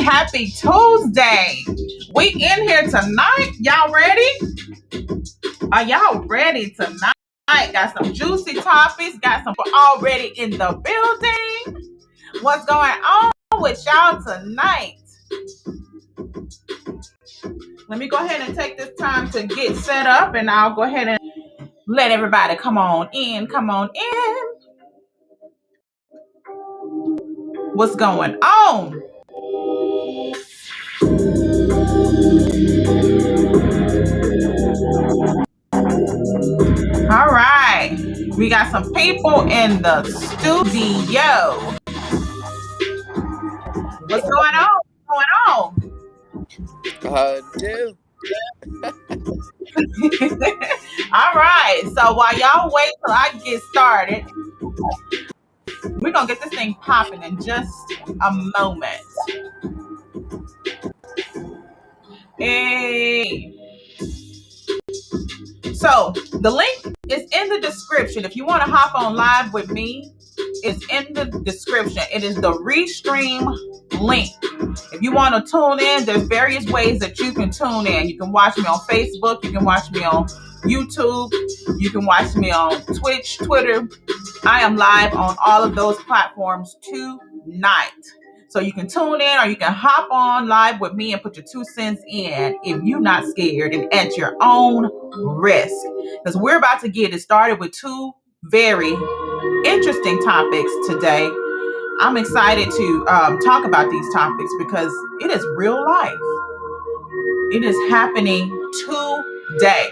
Happy Tuesday. We in here tonight. Y'all ready? Are y'all ready tonight? Got some juicy topics. Got some already in the building. What's going on with y'all tonight? Let me go ahead and take this time to get set up, and I'll go ahead and let everybody come on in. Come on in. What's going on? All right. We got some people in the studio. What's going on? What's Do. going on? All right. So while y'all wait till I get started, we're going to get this thing popping in just a moment. Hey. So the link is in the description. If you want to hop on live with me, it's in the description. It is the Restream link. If you want to tune in, there's various ways that you can tune in. You can watch me on Facebook. You can watch me on YouTube. You can watch me on Twitch, Twitter. I am live on all of those platforms tonight. So you can tune in or you can hop on live with me and put your 2 cents in if you're not scared and at your own risk. Because we're about to get it started with 2 very interesting topics today. I'm excited to talk about these topics because it is real life. It is happening today.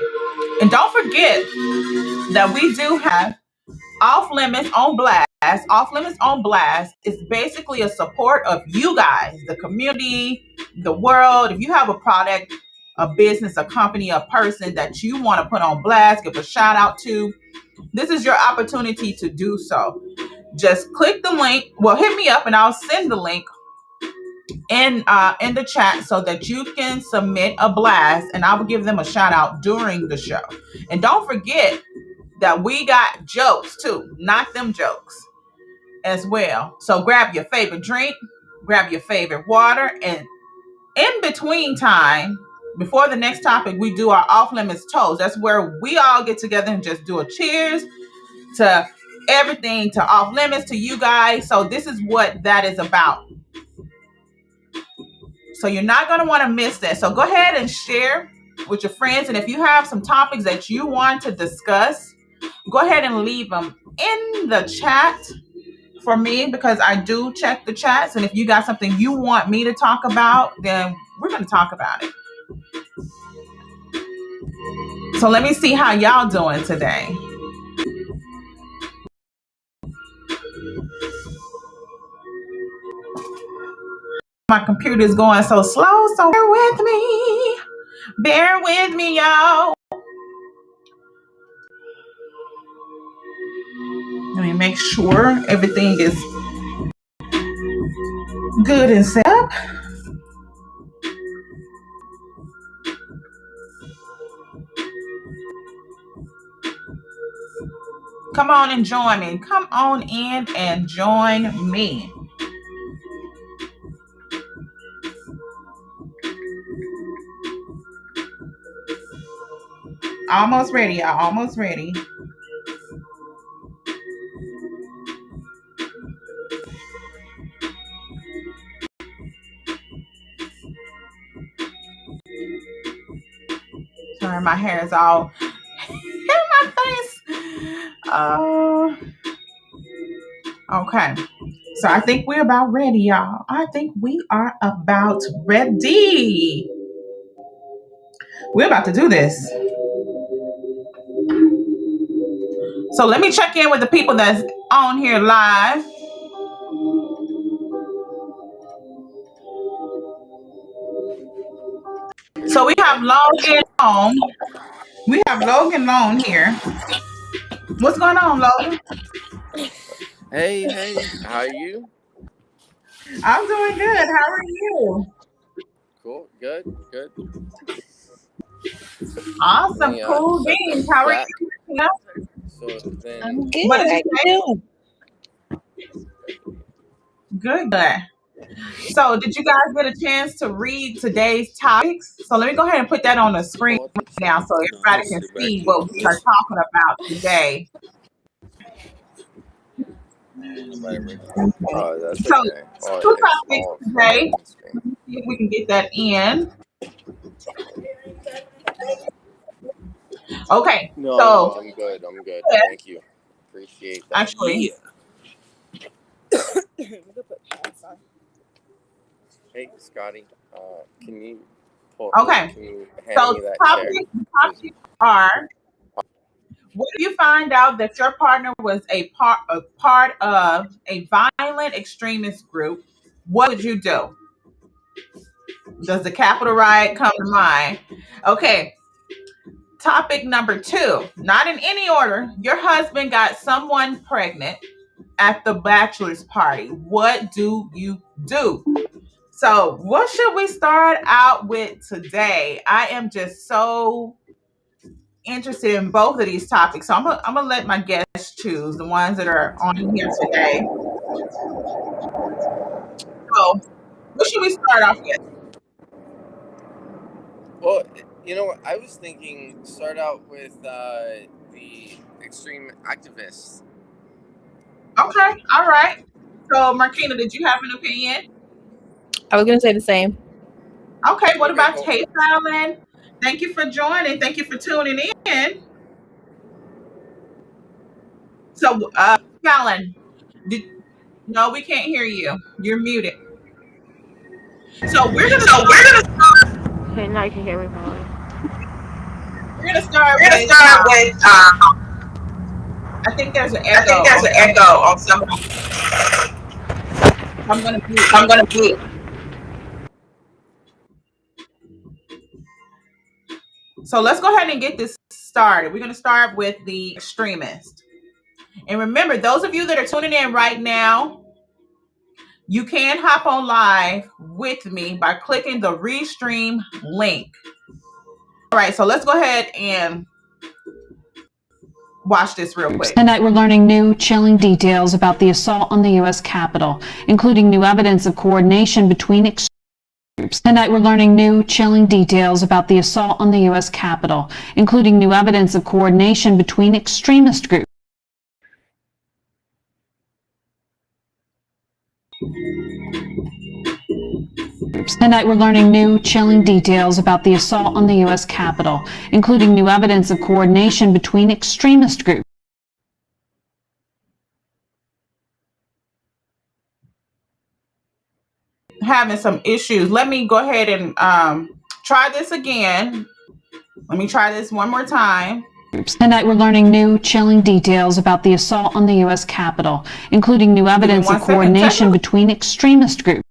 And don't forget that we do have Off Limits on Blast. Off Limits on Blast is basically a support of you guys, the community, the world. If you have a product, a business, a company, a person that you want to put on blast, give a shout out to, this is your opportunity to do so. Just click the link. Well, hit me up and I'll send the link in the chat so that you can submit a blast and I will give them a shout out during the show. And don't forget that we got jokes too, not them jokes as well. So grab your favorite drink, grab your favorite water, and in between time, before the next topic, we do our off limits toast. That's where we all get together and just do a cheers to everything, to off limits, to you guys. So this is what that is about. So you're not going to want to miss that. So go ahead and share with your friends. And if you have some topics that you want to discuss, go ahead and leave them in the chat for me because I do check the chats. And if you got something you want me to talk about, then we're going to talk about it. So let me see how y'all doing today. My computer is going so slow, so bear with me. Bear with me, y'all. Let me make sure everything is good and set up. Come on and join me. Come on in and join me. Almost ready, y'all. Almost ready. Sorry, my hair is all in my face. Okay. So I think we're about ready, y'all. I think we are about ready. We're about to do this. So let me check in with the people that's on here live. So we have Logan Long. We have Logan Long here. What's going on, Logan? Hey, how are you? I'm doing good. How are you? Cool, good. Awesome, cool beans. How are you? Yeah. So then, I'm good. How you doing? Good. So, did you guys get a chance to read today's topics? So, let me go ahead and put that on the screen Oh, I think so. now so No, I'll everybody can sit back see here. what we are talking about today. Nobody ready. Okay. Oh, that's So, okay. Oh, two it's topics on the today. green screen. See if we can get that in. Okay. No, So, I'm good. I'm good. yeah, Thank you. Appreciate that. actually, Yeah. Hey, Scotty. Can you okay. can you hand So, me that chair? the 'Cause- topics are: what if you find out that your partner was a part of a violent extremist group? What would you do? Does the Capitol riot come to mind? Okay. Topic number two, not in any order. Your husband got someone pregnant at the bachelor's party. What do you do? So, what should we start out with today? I am just so interested in both of these topics. So, I'm gonna let my guests choose the ones that are on here today. So, what should we start off with? Well, you know what? I was thinking start out with the extreme activists. Okay, all right. So, Marquina, did you have an opinion? I was going to say the same. Okay, what Okay, about cool. Hey Fallon? Thank you for joining. Thank you for tuning in. So, Fallon, did, no, we can't hear you. You're muted. So So we're gonna Okay, now you can hear me probably. start we're gonna with. start with. I think there's an I echo think there's on an some. echo on some. I'm gonna mute. I'm gonna mute. So let's go ahead and get this started. We're gonna start with the extremist. And remember, those of you that are tuning in right now, you can hop on live with me by clicking the restream link. All right, so let's go ahead and watch this real quick. Tonight, we're learning new, chilling details about the assault on the U.S. Capitol, including new evidence of coordination between groups. Tonight, we're learning new, chilling details about the assault on the U.S. Capitol, including new evidence of coordination between extremist groups. Tonight, we're learning new, chilling details about the assault on the U.S. Capitol, including new evidence of coordination between extremist groups. Having some issues. Let me go ahead and try this again. Let me try this one more time. Tonight, we're learning new, chilling details about the assault on the U.S. Capitol, including new evidence of coordination between extremist groups.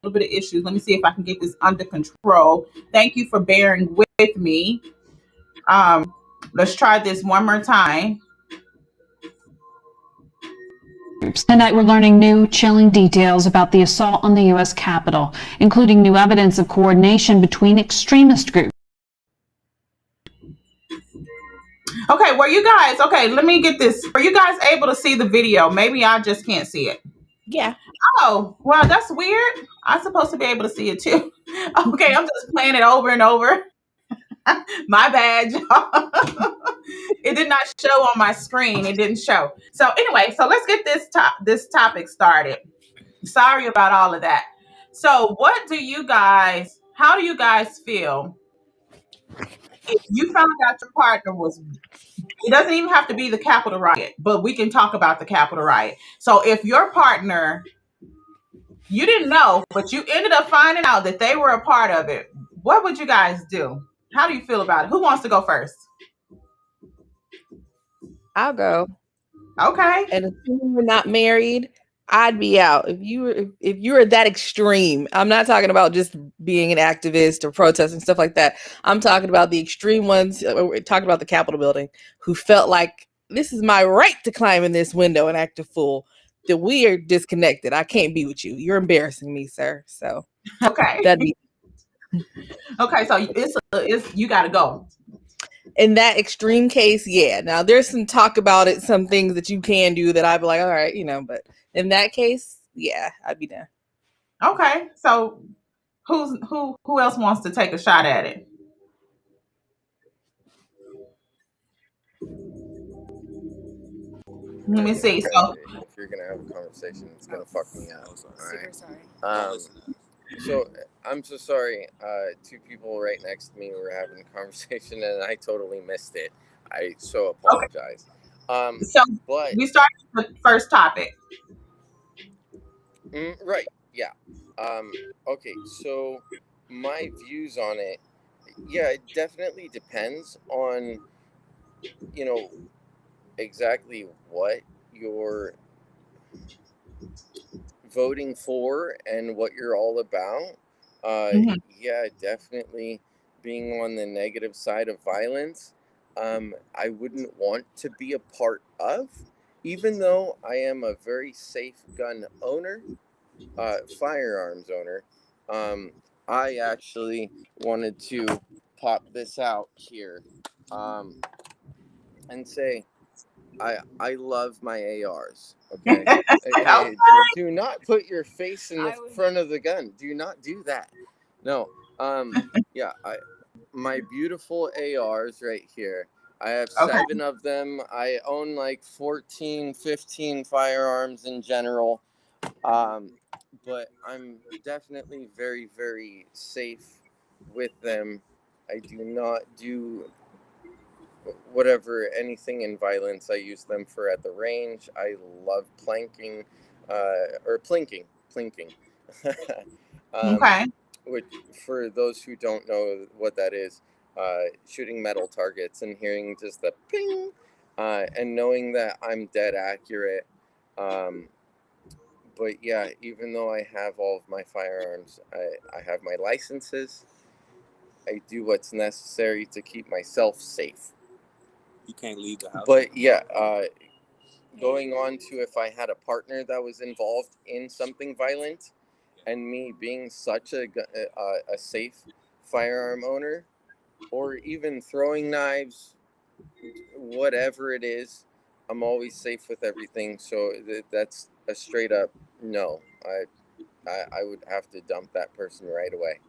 A little bit of issues. Let me see if I can get this under control. Thank you for bearing with me. Let's try this one more time. Tonight, we're learning new, chilling details about the assault on the U.S. Capitol, including new evidence of coordination between extremist groups. Okay, were you guys, okay, let me get this. Were you guys able to see the video? Maybe I just can't see it. Yeah. Oh, well, that's weird. I'm supposed to be able to see it too. Okay, I'm just playing it over and over. My bad, y'all. It did not show on my screen. It didn't show. So anyway, so let's get this topic started. Sorry about all of that. So how do you guys feel if you found out your partner was, it doesn't even have to be the Capitol riot, but we can talk about the Capitol riot. So if your partner, you didn't know, but you ended up finding out that they were a part of it, what would you guys do? How do you feel about it? Who wants to go first? I'll go. Okay. And assuming we're not married, I'd be out if you were that extreme. I'm not talking about just being an activist or protesting stuff like that. I'm talking about the extreme ones. We're talking about the Capitol building who felt like this is my right to climb in this window and act a fool. That we are disconnected. I can't be with you. You're embarrassing me, sir. So Okay. that'd be Okay, so it's you got to go. in that extreme case, yeah. Now there's some talk about it, some things that you can do that I'd be like, all right, but in that case, yeah, I'd be down. Okay, so who else wants to take a shot at it? Let me see. So If you're gonna have a conversation, it's gonna fuck me up. All right. So I'm so sorry. Two people right next to me were having a conversation, and I totally missed it. I so apologize. so But we started with the first topic. right, yeah. Okay, so my views on it, yeah, it definitely depends on exactly what you're voting for and what you're all about. Mhm. Yeah, definitely being on the negative side of violence, I wouldn't want to be a part of, even though I am a very safe gun owner, firearms owner. I actually wanted to pop this out here and say I love my ARs. Okay, Okay. do not put your face in the front of the gun. Do not do that. No. Yeah. My beautiful ARs right here. I have Okay. 7 of them. I own like 14, 15 firearms in general. But I'm definitely very, very safe with them. I do not do anything in violence. I use them for at the range. I love planking, or plinking. Okay. Which, for those who don't know what that is, shooting metal targets and hearing just the ping, and knowing that I'm dead accurate. But yeah, even though I have all of my firearms, I have my licenses. I do what's necessary to keep myself safe. You can't leave the house. But yeah, going on to if I had a partner that was involved in something violent, and me being such a safe firearm owner, or even throwing knives, whatever it is, I'm always safe with everything. So that's a straight up no. I would have to dump that person right away.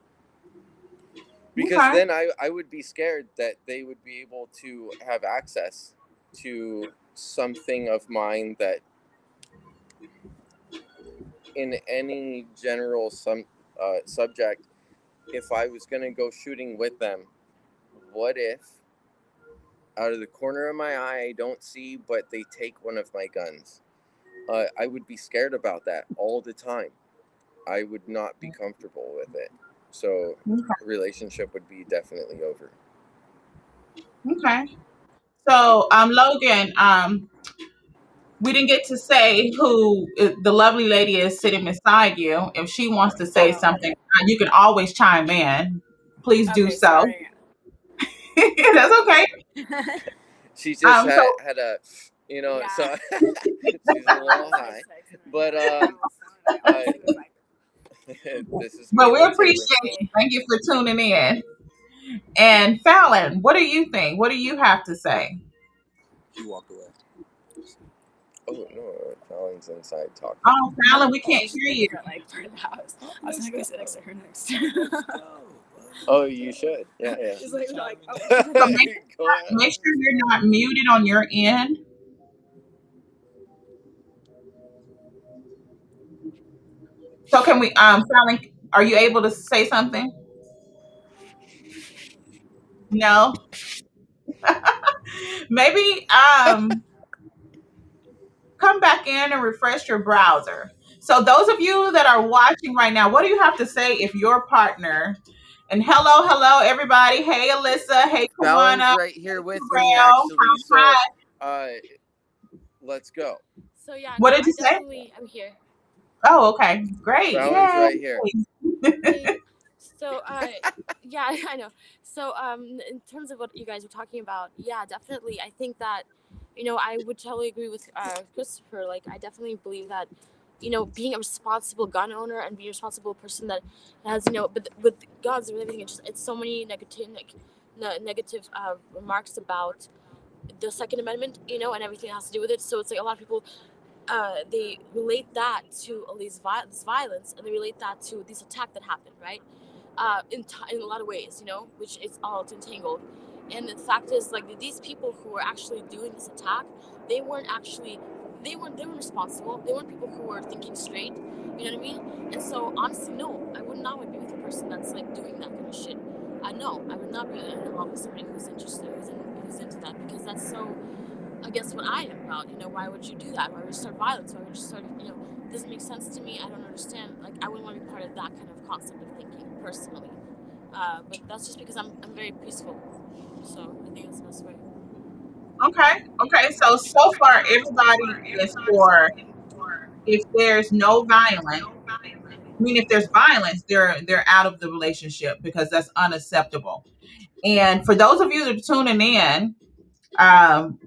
Because Okay. then I would be scared that they would be able to have access to something of mine that, in any general subject, if I was going to go shooting with them, what if out of the corner of my eye I don't see, but they take one of my guns? I would be scared about that all the time. I would not be comfortable with it. So relationship would be definitely over. Okay. So Logan, we didn't get to say who the lovely lady is sitting beside you. If she wants to say something, you can always chime in. Please do so. Sorry. That's okay. She just So had a, Yeah. so she's a little high. But this is but me we and appreciate Taylor. you. Thank you for tuning in. And Fallon, what do you think? What do you have to say? He walked away. Oh no, Fallon's inside talking. Oh, Fallon, we can't hear you. Like part of the house. I was gonna go sit next to her next. Oh, you should. Yeah. Just like, So make sure you're not muted on your end. So can we, Fallon, are you able to say something? No. Maybe come back in and refresh your browser. So those of you that are watching right now, what do you have to say if your partner, and hello everybody. Hey Alyssa, hey Fallon's Kawana, right here with Rail. me actually. So Hi. let's go. So yeah, What no, did you say? I'm here. Oh, okay. Great. That one's Yay. right here. Hey, so yeah, I know. So in terms of what you guys were talking about, yeah, definitely. I think that, I would totally agree with Christopher. Like, I definitely believe that, being a responsible gun owner and being a responsible person that has, but with guns and everything, it's so many negative remarks about the Second Amendment, and everything that has to do with it. So it's like a lot of people they relate that to all this violence, and they relate that to this attack that happened, right? In a lot of ways, which is all entangled. And the fact is, like, these people who were actually doing this attack, they weren't actually, they weren't responsible. They weren't people who were thinking straight. You know what I mean? And so, honestly, no, I would not be with a person that's like doing that kind of shit. I know I would not be involved with somebody who's interested, who's into that, because that's so against what I am about. Why would you do that? Why would you start violence? Why would you start, it doesn't make sense to me. I don't understand. Like, I wouldn't want to be part of that kind of concept of thinking personally. But that's just because I'm very peaceful. So I think that's the best way. Okay. Okay. So far, everybody is for if there's no violence. I mean, if there's violence, they're out of the relationship because that's unacceptable. And for those of you that are tuning in,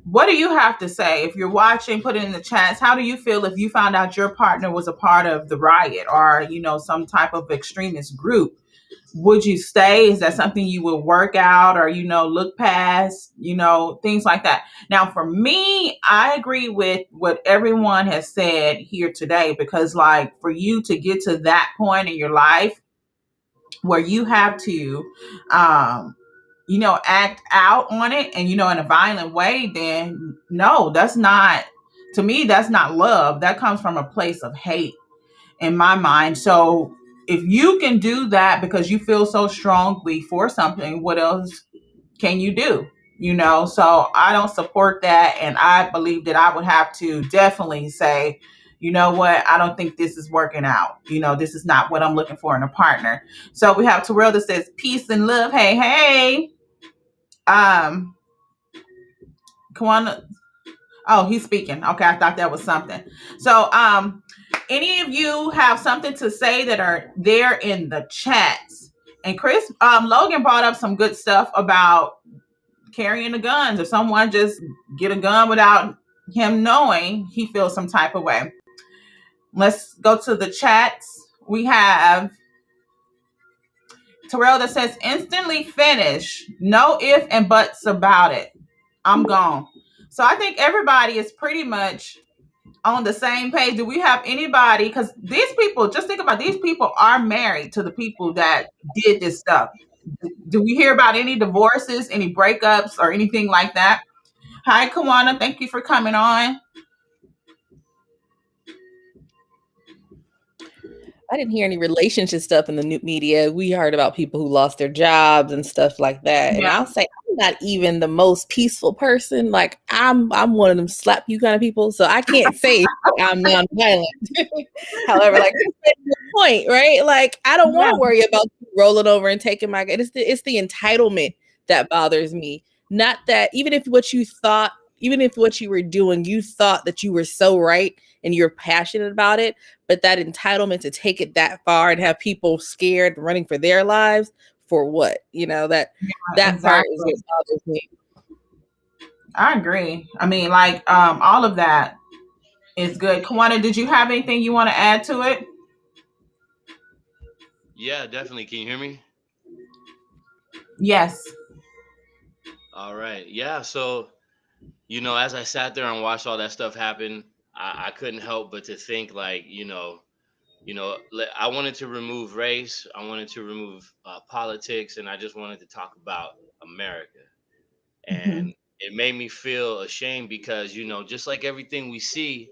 what do you have to say? If you're watching, put it in the chats. How do you feel if you found out your partner was a part of the riot or, some type of extremist group? Would you stay? Is that something you would work out or, look past, things like that? Now, for me, I agree with what everyone has said here today because, like, for you to get to that point in your life where you have to, um, act out on it and, in a violent way, then no, that's not, to me, that's not love. That comes from a place of hate in my mind. So if you can do that because you feel so strongly for something, what else can you do? So I don't support that. And I believe that I would have to definitely say, you know what, I don't think this is working out. This is not what I'm looking for in a partner. So we have Terrell that says peace and love. Hey, hey. Um, Kawana. Oh, he's speaking. Okay, I thought that was something. So, any of you have something to say that are there in the chats? And Chris, Logan brought up some good stuff about carrying the guns. If someone just get a gun without him knowing, he feels some type of way. Let's go to the chats. We have Terrell that says instantly finish. No if and buts about it. I'm gone. So I think everybody is pretty much on the same page. Do we have anybody? Because these people, just think about, these people are married to the people that did this stuff. Do we hear about any divorces, any breakups, or anything like that? Hi, Kawana. Thank you for coming on. I didn't hear any relationship stuff in the new media. We heard about people who lost their jobs and stuff like that. And Yeah. I'll say I'm not even the most peaceful person. Like I'm one of them slap you kind of people. So I can't say I'm nonviolent. However, like that's the point, right? Like I don't want Yeah. to worry about rolling over and taking my gun. It's the entitlement that bothers me. Not that even if what you were doing, you thought that you were so right and you're passionate about it, but that entitlement to take it that far and have people scared running for their lives for what? That part is Exactly. what bothers me. I agree. I mean, like, all of that is good. Kawana, did you have anything you want to add to it? Yeah, definitely. Can you hear me? Yes. All right. Yeah. So, as I sat there and watched all that stuff happen, I couldn't help but to think, like, I wanted to remove race, I wanted to remove politics, and I just wanted to talk about America. Hmm. And it made me feel ashamed because, just like everything we see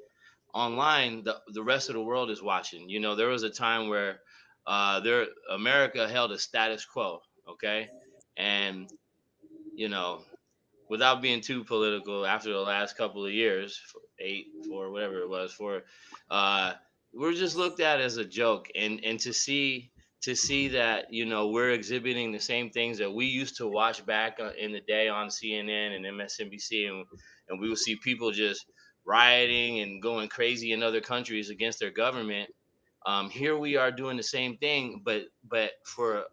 online, the rest of the world is watching. There was a time where America held a status quo, okay? And, you know, without being too political, after the last couple of years, for whatever it was, uh, we're just looked at as a joke, and to see that we're exhibiting the same things that we used to watch back in the day on CNN and MSNBC, and we will see people just rioting and going crazy in other countries against their government. Here we are doing the same thing, but for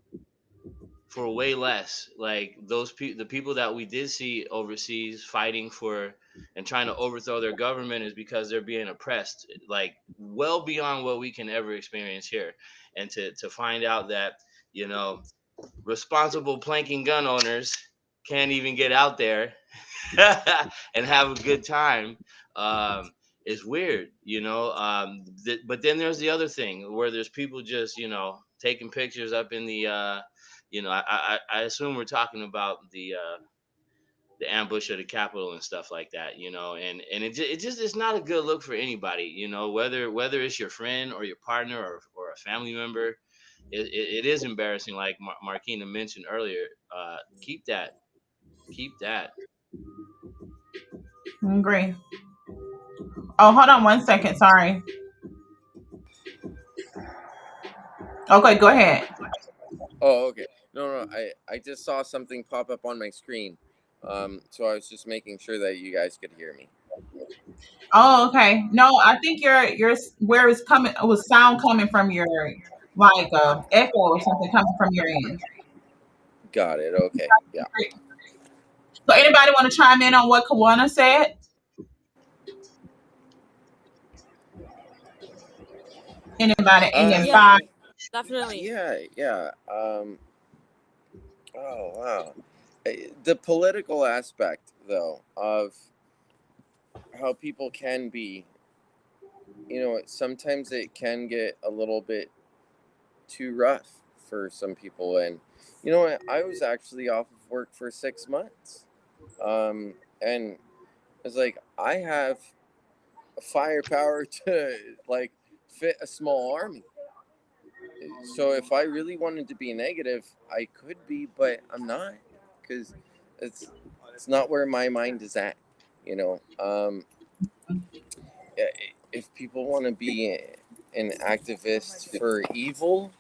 way less. Like the people that we did see overseas fighting for and trying to overthrow their government is because they're being oppressed, like well beyond what we can ever experience here. And to find out that, you know, responsible planking gun owners can't even get out there and have a good time, um, is weird, you know. But then there's the other thing where there's people just, you know, taking pictures up in the, you know, I assume we're talking about the ambush of the Capitol and stuff like that, you know, and it just it's not a good look for anybody, you know, whether it's your friend or your partner or a family member. It is embarrassing, like Marquina mentioned earlier. Keep that, keep that. I agree. Oh, hold on 1 second. Sorry. Okay, go ahead. Oh, okay. No, I just saw something pop up on my screen. So I was just making sure that you guys could hear me. Oh, okay. No, I think your where it's coming was sound coming from your like echo or something coming from your end. Got it. Okay. Yeah. So anybody want to chime in on what Kawana said? Anybody? And then Uh, Yeah, five. definitely. yeah. Oh, wow. The political aspect, though, of how people can be, you know, sometimes it can get a little bit too rough for some people. And, you know what? I was actually off of work for 6 months. And it's like, I have firepower to, like, fit a small army. So if I really wanted to be negative, I could be, but I'm not, because it's not where my mind is at. You know, if people want to be an activist for evil,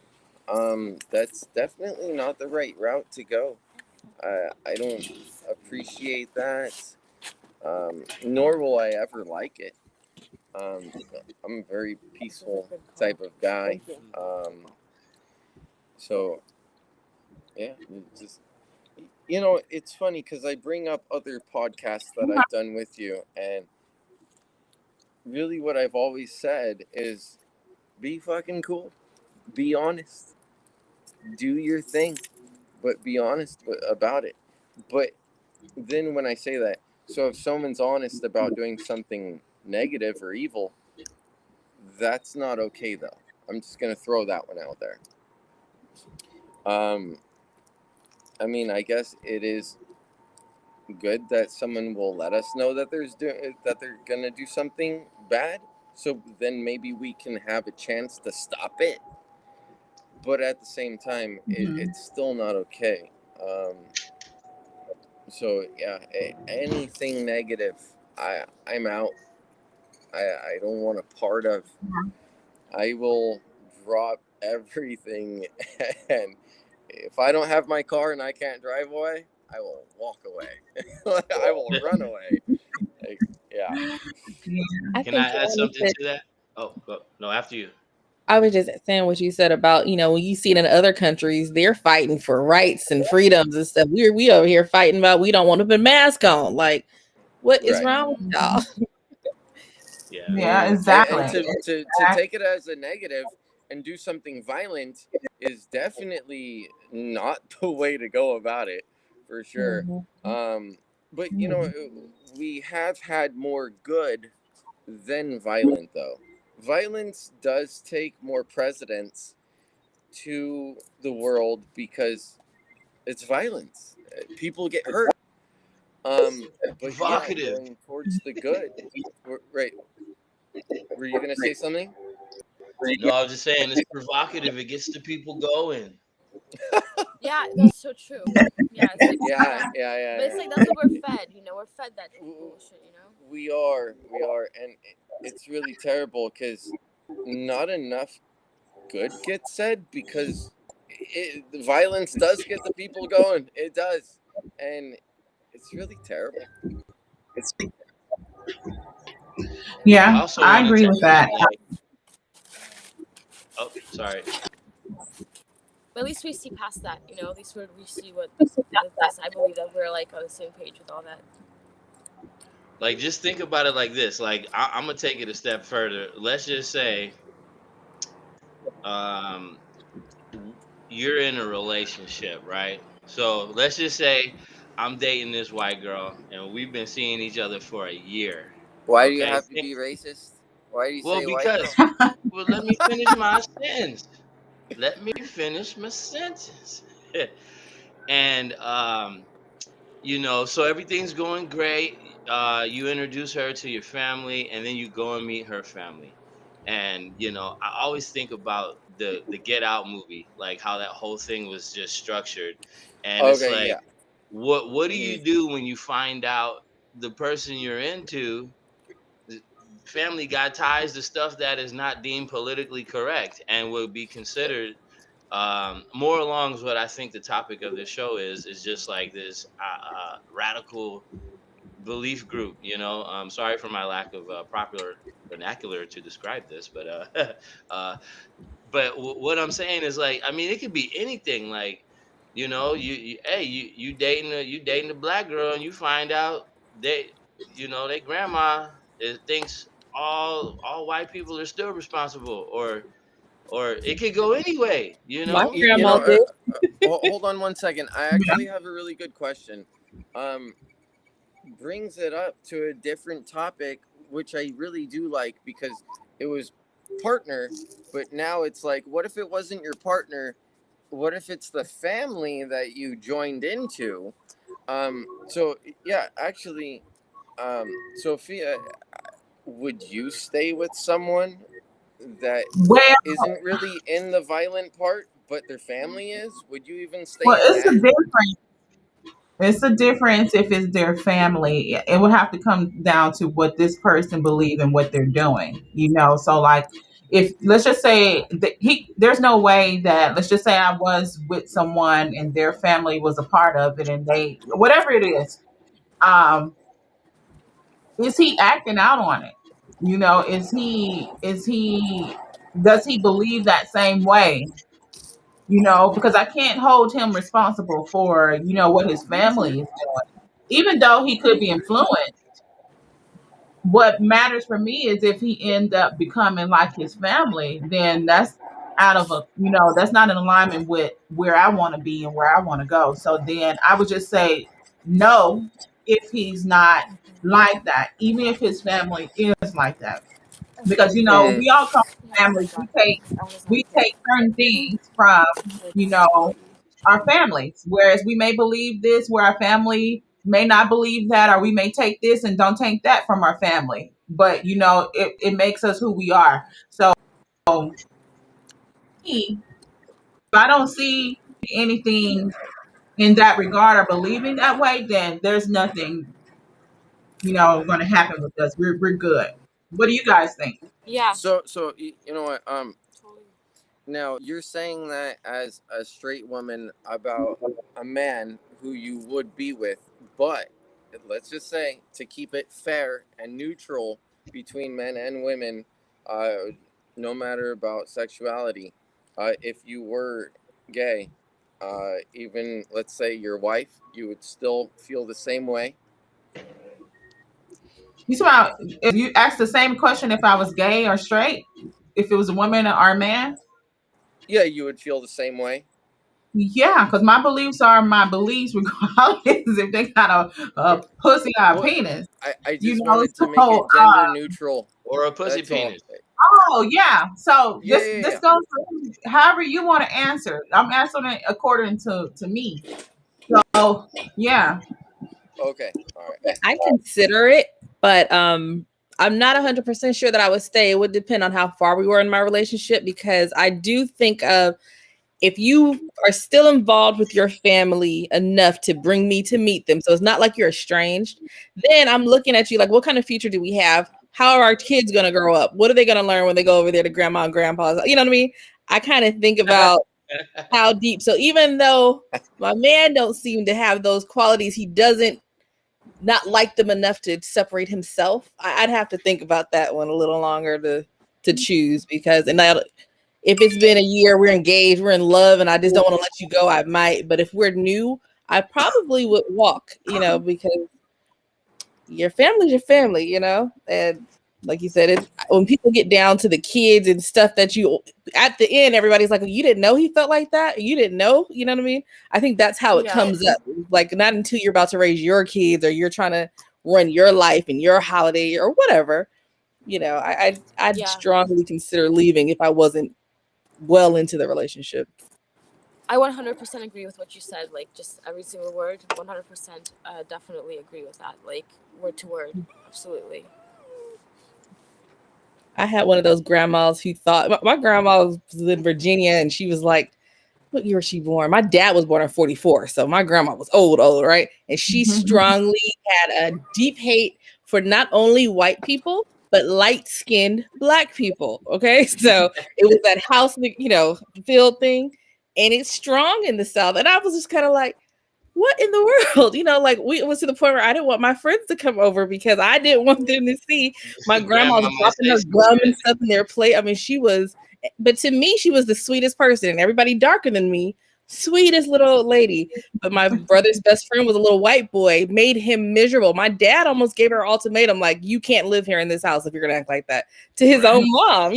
that's definitely not the right route to go. I don't appreciate that, nor will I ever like it. Um, I'm a very peaceful type of guy. So yeah, just, you know, it's funny because I bring up other podcasts that I've done with you, and really what I've always said is be fucking cool, be honest, do your thing, but be honest about it. But then when I say that, so if someone's honest about doing something negative or evil, that's not okay though. I'm just gonna throw that one out there. Um, I mean, I guess it is good that someone will let us know that that they're gonna do something bad, so then maybe we can have a chance to stop it. But at the same time, Mhm. it's still not okay. So yeah, anything negative, I'm out. I don't want a part of. I will drop everything, and if I don't have my car and I can't drive away, I will walk away. I will run away. Like, yeah. Yeah. I Can think I add Joanna something said, to that? Oh, no, after you. I was just saying what you said about, you know, when you see it in other countries, they're fighting for rights and freedoms and stuff. We over here fighting about we don't want to put mask on. Like, what is Right. wrong with y'all? Yeah. Yeah, And exactly. to take it as a negative and do something violent is definitely not the way to go about it, for sure. Mhm. But you know, we have had more good than violent, though. Violence does take more precedence to the world because it's violence. People get hurt. But yeah, Provocative. going towards the good. Right. Were you gonna say something? No, I was just saying it's provocative. It gets the people going. Yeah, that's so true. Yeah, it's like, Yeah, yeah, yeah, but it's yeah. like that's what we're fed. You know, we're fed that bullshit. You know. We are, and it's really terrible because not enough good gets said because violence does get the people going. It does, and it's really terrible. I Yeah, also I wanted agree to with add, that. like, Oh, sorry. But at least we see past that, you know. At least we see what this. I believe that we're like on the same page with all that. Like, just think about it like this. Like, I'm gonna take it a step further. Let's just say, um, you're in a relationship, right? So let's just say I'm dating this white girl, and we've been seeing each other for a year. Why do you Okay. have to be racist? Why do you Well, say white girl? because well, let me finish my sentence. Let me finish my sentence. And so everything's going great. You introduce her to your family, and then you go and meet her family. And I always think about the Get Out movie, like how that whole thing was just structured. And it's Okay, like, yeah. what do Mm. you do when you find out the person you're into, the family got ties to stuff that is not deemed politically correct and will be considered more along what I think the topic of this show is just like this radical belief group. Sorry for my lack of popular vernacular to describe this, but uh, what I'm saying is, like, I mean, it could be anything. Like, you dating a black girl, and you find out they grandma thinks all white people are still responsible, or it could go anyway. My You grandma know, did. hold on one second. I Yeah. actually have a really good question. Um, Brings it up to a different topic, which I really do like because it was partner, but now it's like, what if it wasn't your partner? What if it's the family that you joined into? So yeah, actually, Sophia, would you stay with someone that Well, isn't really in the violent part, but their family is? Would you even stay well, in it's a that? difference. It's a difference if it's their family. It would have to come down to what this person believes and what they're doing. So like, if let's just say that there's no way that let's just say I was with someone and their family was a part of it, and they whatever it um, is he acting out on it? Is he does he believe that same way? Because I can't hold him responsible for what his family is doing, even though he could be influenced. What matters for me is if he end up becoming like his family, then that's out of that's not in alignment with where I want to be and where I want to go. So then I would just say no if he's not like that, even if his family is like that. Because Mm. we all come Yeah, from oh my families. god, I was We on here. take certain things from you It's know our families. Whereas we may believe this, where our family may not believe that, or we may take this and don't take that from our family. But it makes us who we are. So me, if I don't see anything in that regard or believing that way, then there's nothing, going to happen with us. We're good. What do you guys think? yeah, So you know what? totally. Now you're saying that as a straight woman about a man who you would be with, but let's just say to keep it fair and neutral between men and women, uh, no matter about sexuality, if you were gay, even let's say your wife, you would still feel the same way. You talking about if you asked the same question if I was gay or straight, if it was a woman or a man? Yeah, you would feel the same way. Yeah, because my beliefs are my beliefs, regardless if they got a pussy or a Well, penis. I You just know, wanted to make so it gender neutral. or a pussy That's all. penis. yeah. So Yeah, this yeah, this yeah. goes however you want to answer. I'm answering it according to me. So yeah. Okay, all right. I consider it, but I'm not 100% sure that I would stay. It would depend on how far we were in my relationship, because I do think of, if you are still involved with your family enough to bring me to meet them, so it's not like you're estranged, then I'm looking at you like, what kind of future do we have? How are our kids going to grow up? What are they going to learn when they go over there to grandma and grandpa's? You know what I mean? I kind of think about how deep. So even though my man don't seem to have those qualities, he doesn't not like them enough to separate himself. I'd have to think about that one a little longer to choose, because and that if it's been a year, we're engaged, we're in love, and I just don't want to let you go, I might. But if we're new, I probably would walk, because your family's your family, and like you said, when people get down to the kids and stuff that you at the end, everybody's like, well, you didn't know he felt like that, you didn't know, you know what I mean? I think that's how it Yeah. comes up, like not until you're about to raise your kids or you're trying to run your life and your holiday or whatever. I'd Yeah. strongly consider leaving if I wasn't well into the relationship. I 100% agree with what you said. Like, just every single word. 100% definitely agree with that. Like, word to word. Absolutely. I had one of those grandmas who thought my grandma was in Virginia, and she was like, what year was she born? My dad was born in 44. So my grandma was old, right? And she strongly had a deep hate for not only white people, but light-skinned Black people. Okay. So it was that house, field thing. And it's strong in the South. And I was just kind of like, what in the world? It was to the point where I didn't want my friends to come over because I didn't want them to see my grandma Grandma might dropping say her some gum and shit. stuff in their plate. I mean, but to me, she was the sweetest person. And everybody darker than me, sweetest little old lady. But my brother's best friend was a little white boy, made him miserable. My dad almost gave her an ultimatum, like, you can't live here in this house if you're going to act like that, to his own mom,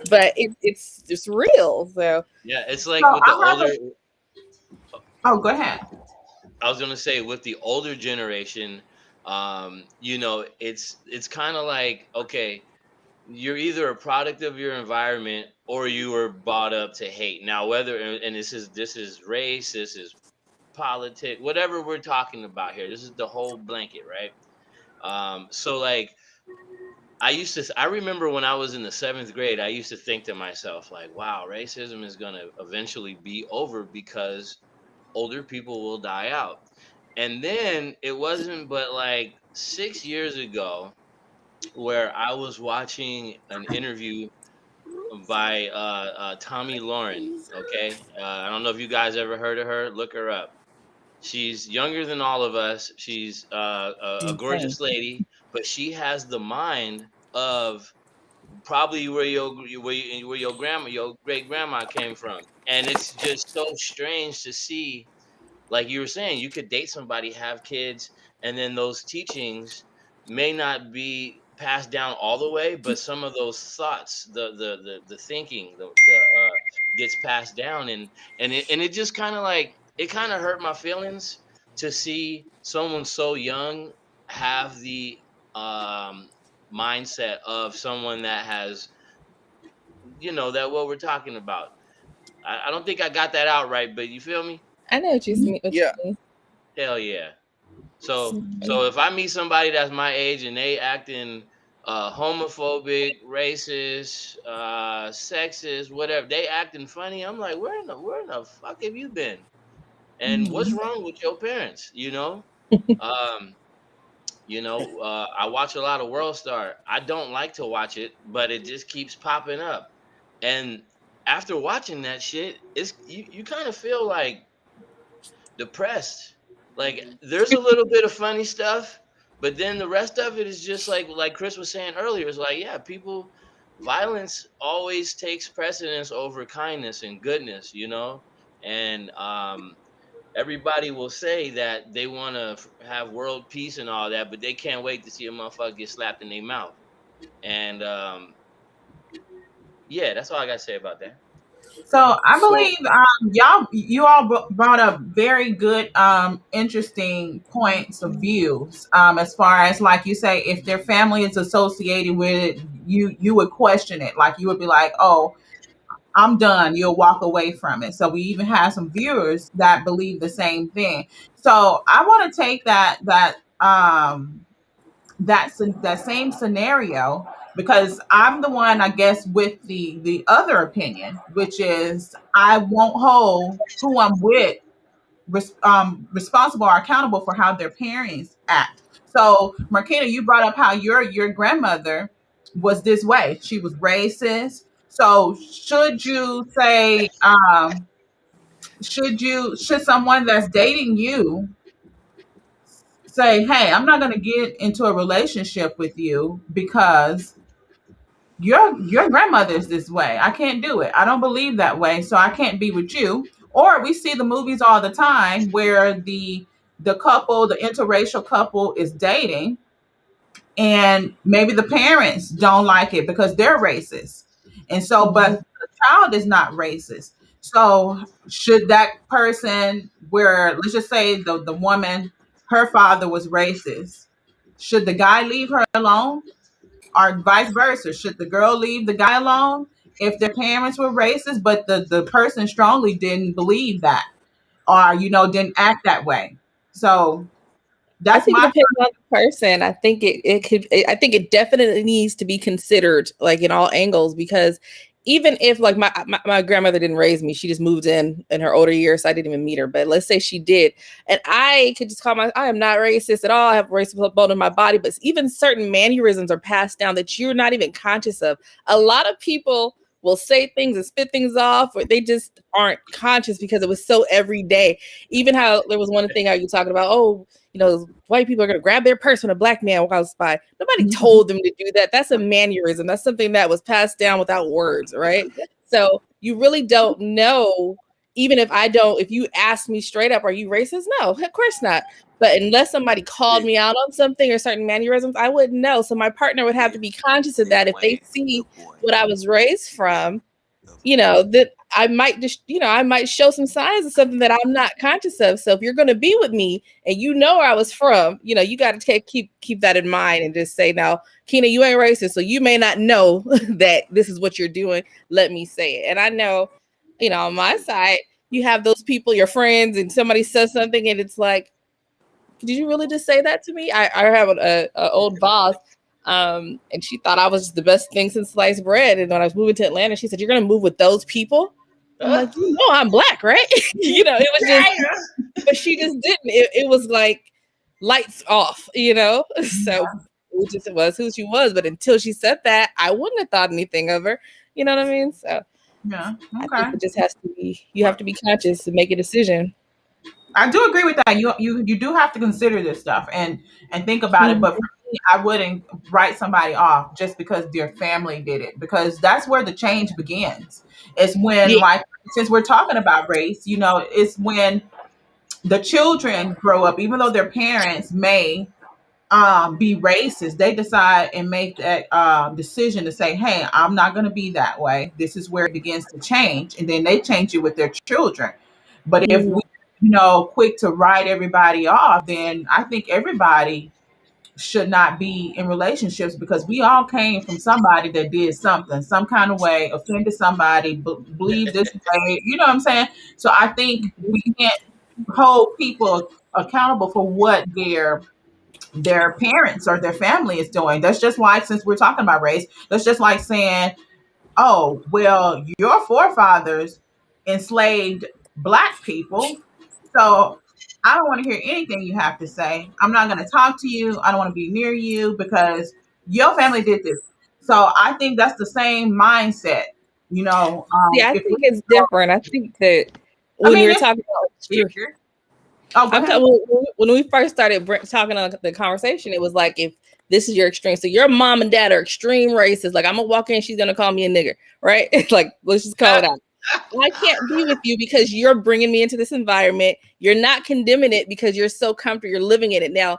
But it's just real. So Yeah, it's So like with the I have older. a. Oh, go ahead. I was gonna say with the older generation, it's kind of like, okay, you're either a product of your environment or you were brought up to hate. Now, whether and this is race, this is politics, whatever we're talking about here. This is the whole blanket, right? So like I remember when I was in the seventh grade, I used to think to myself, like, wow, racism is gonna eventually be over because older people will die out. And then it wasn't but like 6 years ago where I was watching an interview by Tommy Lauren. Okay, I don't know if you guys ever heard of her. Look her up. She's younger than all of us. She's a insane. gorgeous lady, but she has the mind of probably where your grandma, your great grandma came from, and it's just so strange to see, like you were saying, you could date somebody, have kids, and then those teachings may not be passed down all the way, but some of those thoughts, the thinking, the gets passed down, and it just kind of like it kind of hurt my feelings to see someone so young have the um mindset of someone that has, that what we're talking about. I don't think I got that out right, but you feel me? I know what you mean. What Yeah. you Hell yeah. So mean. so if I meet somebody that's my age and they acting homophobic, racist, sexist, whatever, they acting funny, I'm like, where in the fuck have you been? And what's Mhm. wrong with your parents? Um, I watch a lot of World Star. I don't like to watch it, but it just keeps popping up. And after watching that shit, you kind of feel like depressed. Like there's a little bit of funny stuff, but then the rest of it is just like Chris was saying earlier. It's like, yeah, people, violence always takes precedence over kindness and goodness. And everybody will say that they want to have world peace and all that, but they can't wait to see a motherfucker get slapped in their mouth. And yeah, that's all I got to say about that. So I So believe you all brought up very good, interesting points of views. As far as like you say, if their family is associated with it, you would question it. Like you would be like, "Oh, I'm done." You'll walk away from it. So we even have some viewers that believe the same thing. So I want to take that same scenario, because I'm the one, I guess, with the other opinion, which is I won't hold who I'm with responsible or accountable for how their parents act. So, Marquina, you brought up how your grandmother was this way. She was racist. So, should you say, should someone that's dating you say, "Hey, I'm not going to get into a relationship with you because your grandmother is this way. I can't do it. I don't believe that way, so I can't be with you. Or we see the movies all the time where the couple, the interracial couple is dating, and maybe the parents don't like it because they're racist. And so, but the child is not racist. So should that person, where let's just say the woman, her father was racist, should the guy leave her alone? Or vice versa? Should the girl leave the guy alone if their parents were racist, but the person strongly didn't believe that, or didn't act that way? So I that's think it my depends on the person. I think I think it definitely needs to be considered like in all angles, because even if like my grandmother didn't raise me, she just moved in her older years, so I didn't even meet her. But let's say she did, and I could just I am not racist at all. I have racist bone in my body, but even certain mannerisms are passed down that you're not even conscious of. A lot of people will say things and spit things off, or they just aren't conscious because it was so everyday. Even how there was one thing how you talking about, oh, white people are going to grab their purse when a black man walks by. Nobody told them to do that. That's a mannerism. That's something that was passed down without words, right? So you really don't know. Even if you ask me straight up, are you racist? No, of course not. But unless somebody called me out on something or certain mannerisms, I wouldn't know. So my partner would have to be conscious of that. If they see what I was raised from, that I might just, I might show some signs of something that I'm not conscious of. So if you're going to be with me and where I was from, you got to keep that in mind and just say, now, Keena, you ain't racist, so you may not know that this is what you're doing. Let me say it. And I know, on my side, you have those people, your friends, and somebody says something and it's like, did you really just say that to me? I have an old boss, and she thought I was the best thing since sliced bread. And when I was moving to Atlanta, she said, "You're gonna move with those people?" I'm like, I'm black, right? It was just, but she just didn't. It was like lights off, So it was who she was. But until she said that, I wouldn't have thought anything of her. You know what I mean? So Yeah. I Okay. think it just has to be. You have to be conscious to make a decision. I do agree with that. You do have to consider this stuff and think about it. But for me, I wouldn't write somebody off just because their family did it, because that's where the change begins. It's when, Yeah. like, since we're talking about race, it's when the children grow up, even though their parents may be racist, they decide and make that decision to say, hey, I'm not going to be that way. This is where it begins to change, and then they change it with their children. But if we quick to write everybody off, then I think everybody should not be in relationships, because we all came from somebody that did something some kind of way, offended somebody, believe this way, you know what I'm saying? So I think we can't hold people accountable for what their parents or their family is doing. That's just like, since we're talking about race, that's just like saying, oh, well, your forefathers enslaved black people. So I don't want to hear anything you have to say. I'm not going to talk to you. I don't want to be near you because your family did this. So I think that's the same mindset. Yeah, I If we, think it's different. I think that I when mean, you're it's talking about, weird. Oh, go I'm ahead. talking when we first started talking on the conversation, it was like, if this is your extreme, so your mom and dad are extreme racists. Like, I'm gonna walk in, she's gonna call me a nigger, right? Like, let's just call it out. I can't be with you because you're bringing me into this environment. You're not condemning it because you're so comfortable. You're living in it now.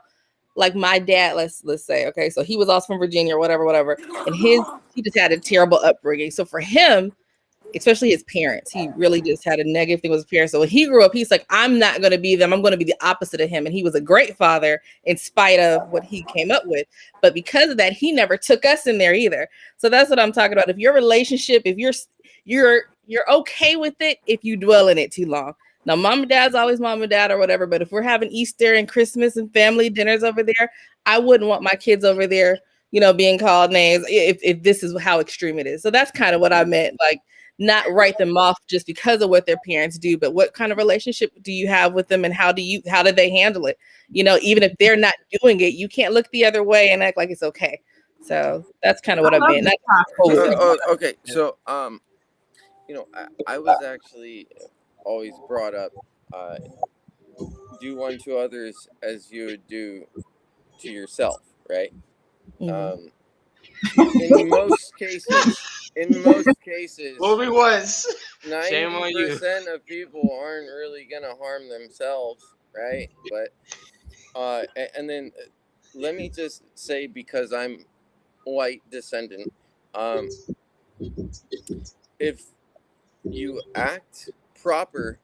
Like my dad, let's say, okay, so he was also from Virginia or whatever, and he just had a terrible upbringing. So for him, especially his parents, he really just had a negative thing with his parents. So when he grew up, he's like, I'm not going to be them. I'm going to be the opposite of him. And he was a great father in spite of what he came up with. But because of that, he never took us in there either. So that's what I'm talking about. If your relationship, if you're okay with it, if you dwell in it too long. Now, mom and dad's always mom and dad or whatever. But if we're having Easter and Christmas and family dinners over there, I wouldn't want my kids over there, being called names if this is how extreme it is. So that's kind of what I meant. Like, not write them off just because of what their parents do, but what kind of relationship do you have with them, and how do they handle it? Even if they're not doing it, you can't look the other way and act like it's okay. So that's kind of I what I love meant. this That's topic. This is cool. Okay, so I was actually always brought up, uh, do unto others as you would do to yourself, right? Mhm. Um, in most cases, in most cases, Fool me once. Shame ninety on you. percent of people aren't really gonna harm themselves, right? But and then let me just say, because I'm white descendant, um, if you act proper,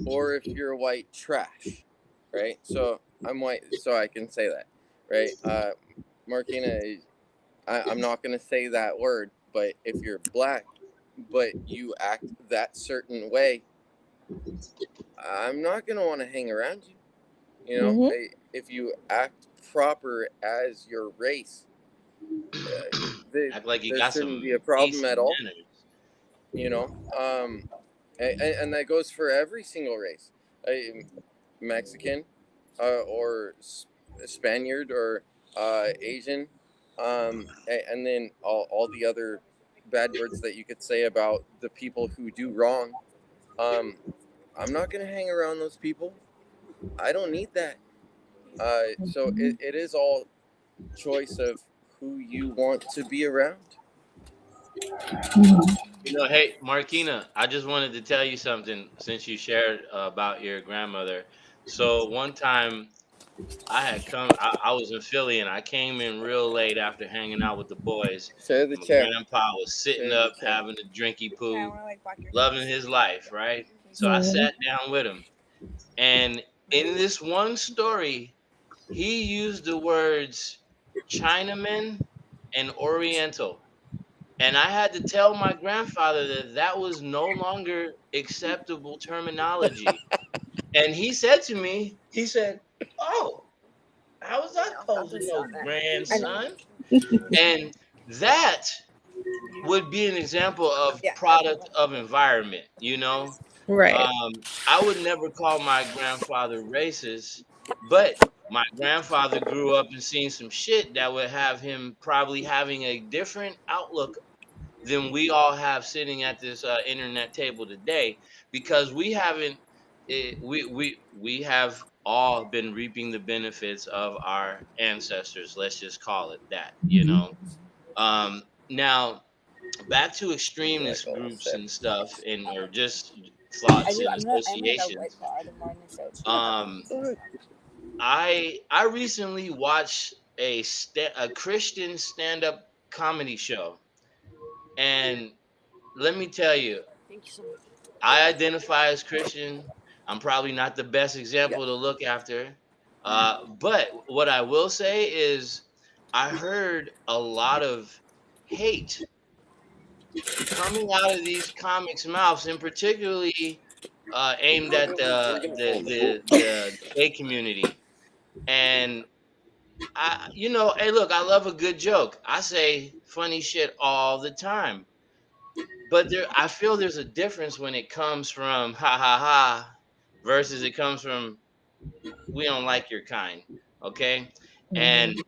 or if you're white trash, right? So I'm white, so I can say that, right? Martina, I'm not gonna say that word, but if you're black, but you act that certain way, I'm not gonna want to hang around you. You know, Hmm. if you act proper as your race, the, Act like you there got shouldn't be a some problem decent at all. manners. You know, and that goes for every single race, Mexican, or Spaniard, or Asian, and then all the other bad words that you could say about the people who do wrong. Um, I'm not gonna hang around those people. I don't need that. So it is all choice of who you want to be around. Hey, Marquina, I just wanted to tell you something since you shared about your grandmother. So one time I was in Philly and I came in real late after hanging out with the boys. Share the My chair. grandpa was sitting Share the up chair. having a drinky poo, loving his life, right? So I Hmm. sat down with him. And in this one story, he used the words Chinaman and Oriental. And I had to tell my grandfather that that was no longer acceptable terminology. And he said to me, he said, "Oh, how was I supposed to know, grandson?" And that would be an example of product of environment, you know? Right. I would never call my grandfather racist, but my grandfather grew up and seen some shit that would have him probably having a different outlook than we all have sitting at this internet table today, because we haven't we have all been reaping the benefits of our ancestors. Let's just call it that, now back to Like extremist almost groups there. and stuff, and or just thoughts and associations. um I recently watched a Christian stand-up comedy show, and let me tell you, I identify as Christian. I'm probably not the best example to look after. But what I will say is, I heard a lot of hate coming out of these comics' mouths, and particularly aimed at the gay community. And hey, look, I love a good joke. I say funny shit all the time. But I feel there's a difference when it comes from ha ha ha versus it comes from we don't like your kind. Okay. And Hmm.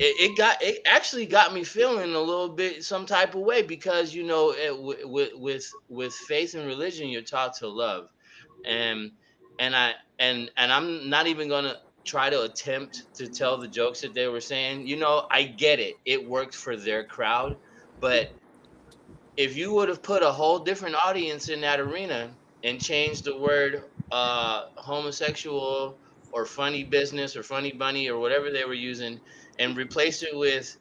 it actually got me feeling a little bit some type of way, because with faith and religion you're taught to love. and and I'm not even gonna try to attempt to tell the jokes that they were saying. I get it, it worked for their crowd, but if you would have put a whole different audience in that arena and changed the word homosexual or funny business or funny bunny or whatever they were using, and replaced it with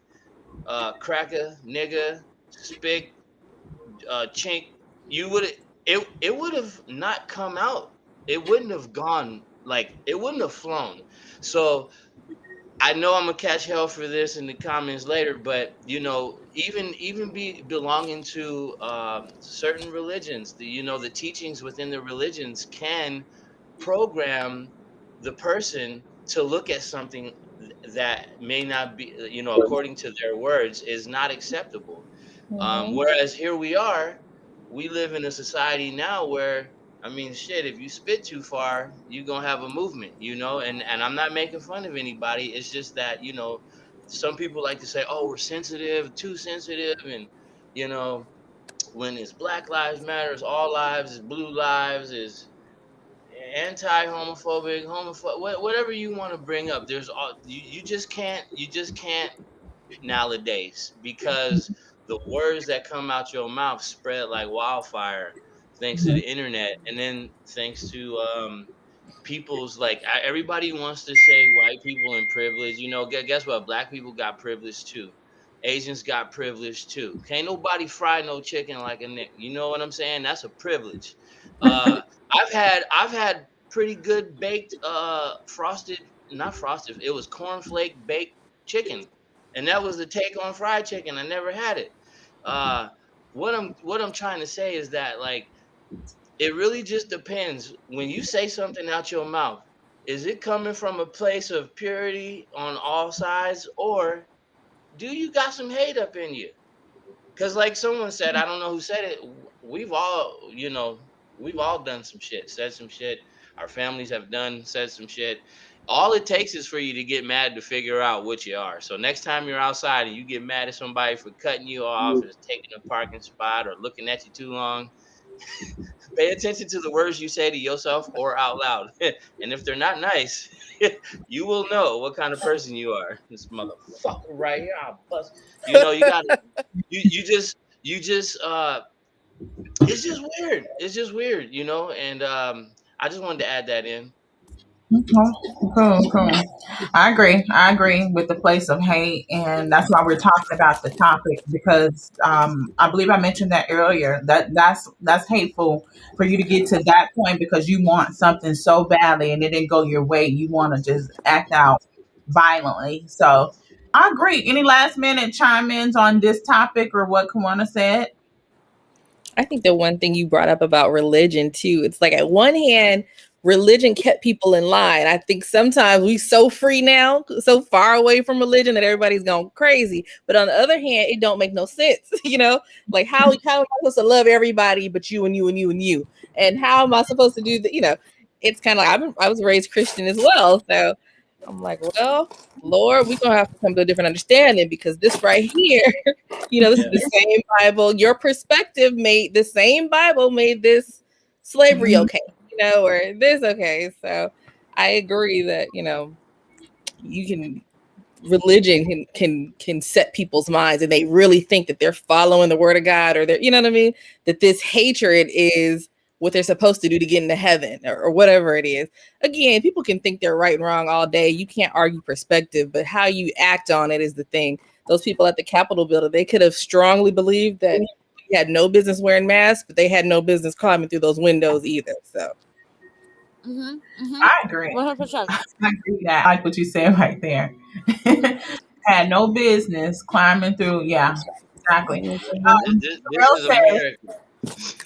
cracker, nigga, spick, chink, you would it would have not come out. It wouldn't have gone, like it wouldn't have flown. So I know I'm gonna catch hell for this in the comments later, but even be belonging to certain religions, the teachings within the religions can program the person to look at something that may not be, according to their words, is not acceptable. Hmm. Whereas here we live in a society now where, I mean, shit, if you spit too far, you're gonna have a movement, and I'm not making fun of anybody. It's just that, some people like to say, oh, we're sensitive, too sensitive, and you know, when it's Black Lives Matters, all lives is blue lives, is anti-homophobic, whatever you want to bring up. There's all you just can't nowadays, because the words that come out your mouth spread like wildfire thanks to the internet, and then thanks to people's like everybody wants to say white people in privilege. You know, guess what? Black people got privilege too. Asians got privilege too. Can't nobody fry no chicken like a Nick. You know what I'm saying? That's a privilege. Uh, I've had pretty good baked frosted, not frosted. It was cornflake baked chicken, and that was the take on fried chicken. I never had it. Uh, what I'm trying to say is that, like, it really just depends. When you say something out your mouth, is it coming from a place of purity on all sides, or do you got some hate up in you? Because, like someone said, I don't know who said it, we've all, we've all done some shit, said some shit. Our families have done, said some shit. All it takes is for you to get mad to figure out what you are. So next time you're outside and you get mad at somebody for cutting you off, or taking a parking spot, or looking at you too long, pay attention to the words you say to yourself or out loud. And if they're not nice, you will know what kind of person you are. This motherfucker right here, I'll bust. You gotta, you just it's just weird. It's just weird. And I just wanted to add that in. Okay, cool, cool. I agree. I agree with the place of hate, and that's why we're talking about the topic because I believe I mentioned that earlier. That's hateful for you to get to that point because you want something so badly and it didn't go your way. You want to just act out violently. So I agree. Any last minute chime ins on this topic or what Kawana said? I think the one thing you brought up about religion too, it's like at one hand, religion kept people in line. I think sometimes we so free now, so far away from religion that everybody's going crazy. But on the other hand, it don't make no sense, Like how am I supposed to love everybody but you and you and you and you? And how am I supposed to do that? It's kind of like I was raised Christian as well, so I'm like, well, Lord, we're gonna have to come to a different understanding because this right here, this is Yeah. the same Bible. Your perspective made the same Bible made this slavery Mhm. okay, or this okay. So I agree that, you can religion can set people's minds and they really think that they're following the word of God or they're, you know what I mean? That this hatred is what they're supposed to do to get into heaven or whatever it is. Again, people can think they're right and wrong all day. You can't argue perspective, but how you act on it is the thing. Those people at the Capitol building, they could have strongly believed that we had no business wearing masks, but they had no business climbing through those windows either. So Mhm. Mhm. I agree. 100%. I agree with that. I like what you said right there. Had no business climbing through. Yeah, exactly. mhm. This Terrell is said America.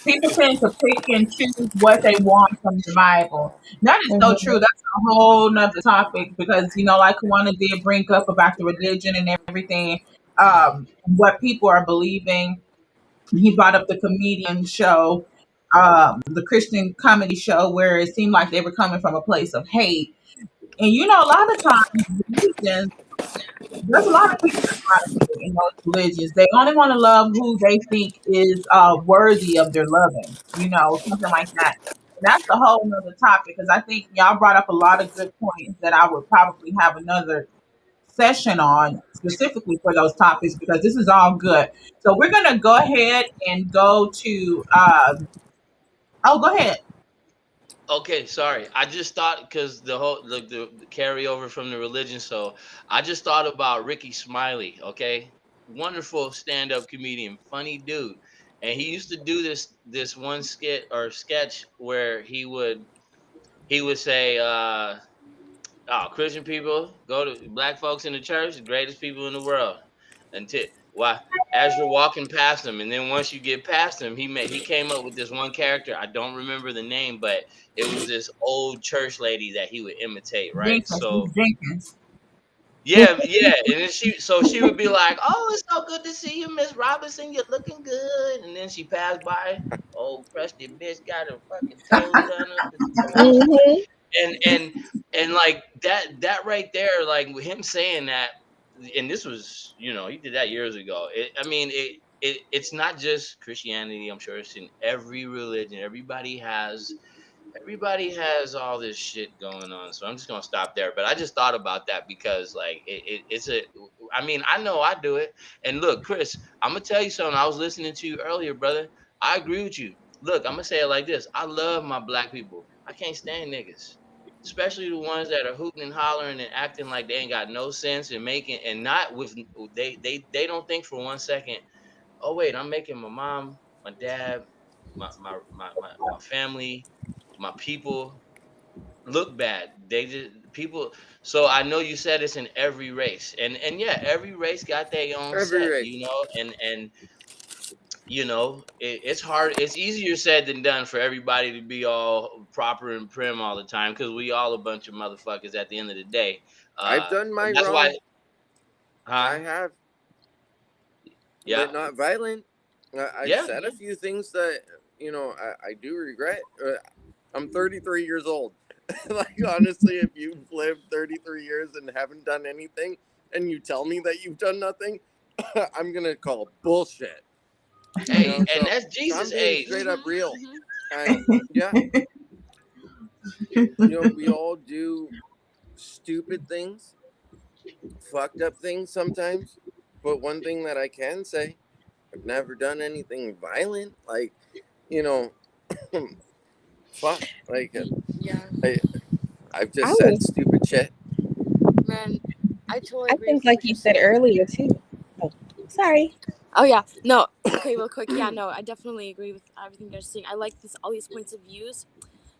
people tend to pick and choose what they want from the Bible. That is so true. Mhm. That's a whole nother topic because like Kawana did bring up about the religion and everything, what people are believing. He brought up the comedian show, the Christian comedy show, where it seemed like they were coming from a place of hate. And a lot of times religions, there's a lot of people that's not in those religions. They only want to love who they think is worthy of their loving, something like that. And that's a whole nother topic because I think y'all brought up a lot of good points that I would probably have another session on specifically for those topics because this is all good. So we're gonna go ahead and go to oh, go ahead. Okay, sorry. I just thought, because the carryover from the religion. So I just thought about Ricky Smiley. Okay, wonderful stand-up comedian, funny dude, and he used to do this one skit or sketch where he would say, "Oh, Christian people go to black folks in the church, the greatest people in the world." Until why, as you're walking past them, and then once you get past him, he came up with this one character. I don't remember the name, but it was this old church lady that he would imitate, right? Jenkins, So Miss Jenkins. yeah, yeah, and then she would be like, "Oh, it's so good to see you, Miss Robinson. You're looking good." And then she passed by. Oh, crusty bitch got her fucking toes done up in the toes, Mhm. and like that right there, like with him saying that, and this was, he did that years ago. I mean, it's not just Christianity. I'm sure it's in every religion. Everybody has everybody has all this shit going on, so I'm just gonna stop there. But I just thought about that because like it's a, I mean, I know I do it. And look, Chris, I'm gonna tell you something. I was listening to you earlier, brother. I agree with you. Look, I'm gonna say it like this: I love my black people. I can't stand niggas, especially the ones that are hooting and hollering and acting like they ain't got no sense and making and not with they don't think for 1 second. Oh wait, I'm making my mom, my dad, my family, my people look bad. They just people. So I know you said it's in every race, and yeah, every race got their own Every set, race. you know, and it's hard. It's easier said than done for everybody to be all proper and prim all the time because we all a bunch of motherfuckers at the end of the day. I've done my That's why, wrong. I huh? have, Yeah, but not violent. I've yeah, said a yeah. few things that I do regret. I'm 33 years old. Like honestly, if you've lived 33 years and haven't done anything, and you tell me that you've done nothing, I'm gonna call bullshit. Hey, and So that's I'm Jesus' being age. straight up Mhm. real, Mhm. and yeah, we all do stupid things, fucked up things sometimes. But one thing that I can say, I've never done anything violent. Like, you know, fuck. Like, Yeah, I, I've I just said was, stupid shit. man, I totally I agree think, with like what you're you said saying. earlier too. Oh, sorry. Oh yeah, no. Okay, real quick. Yeah, no, I definitely agree with everything you're saying. I like this all these points of views.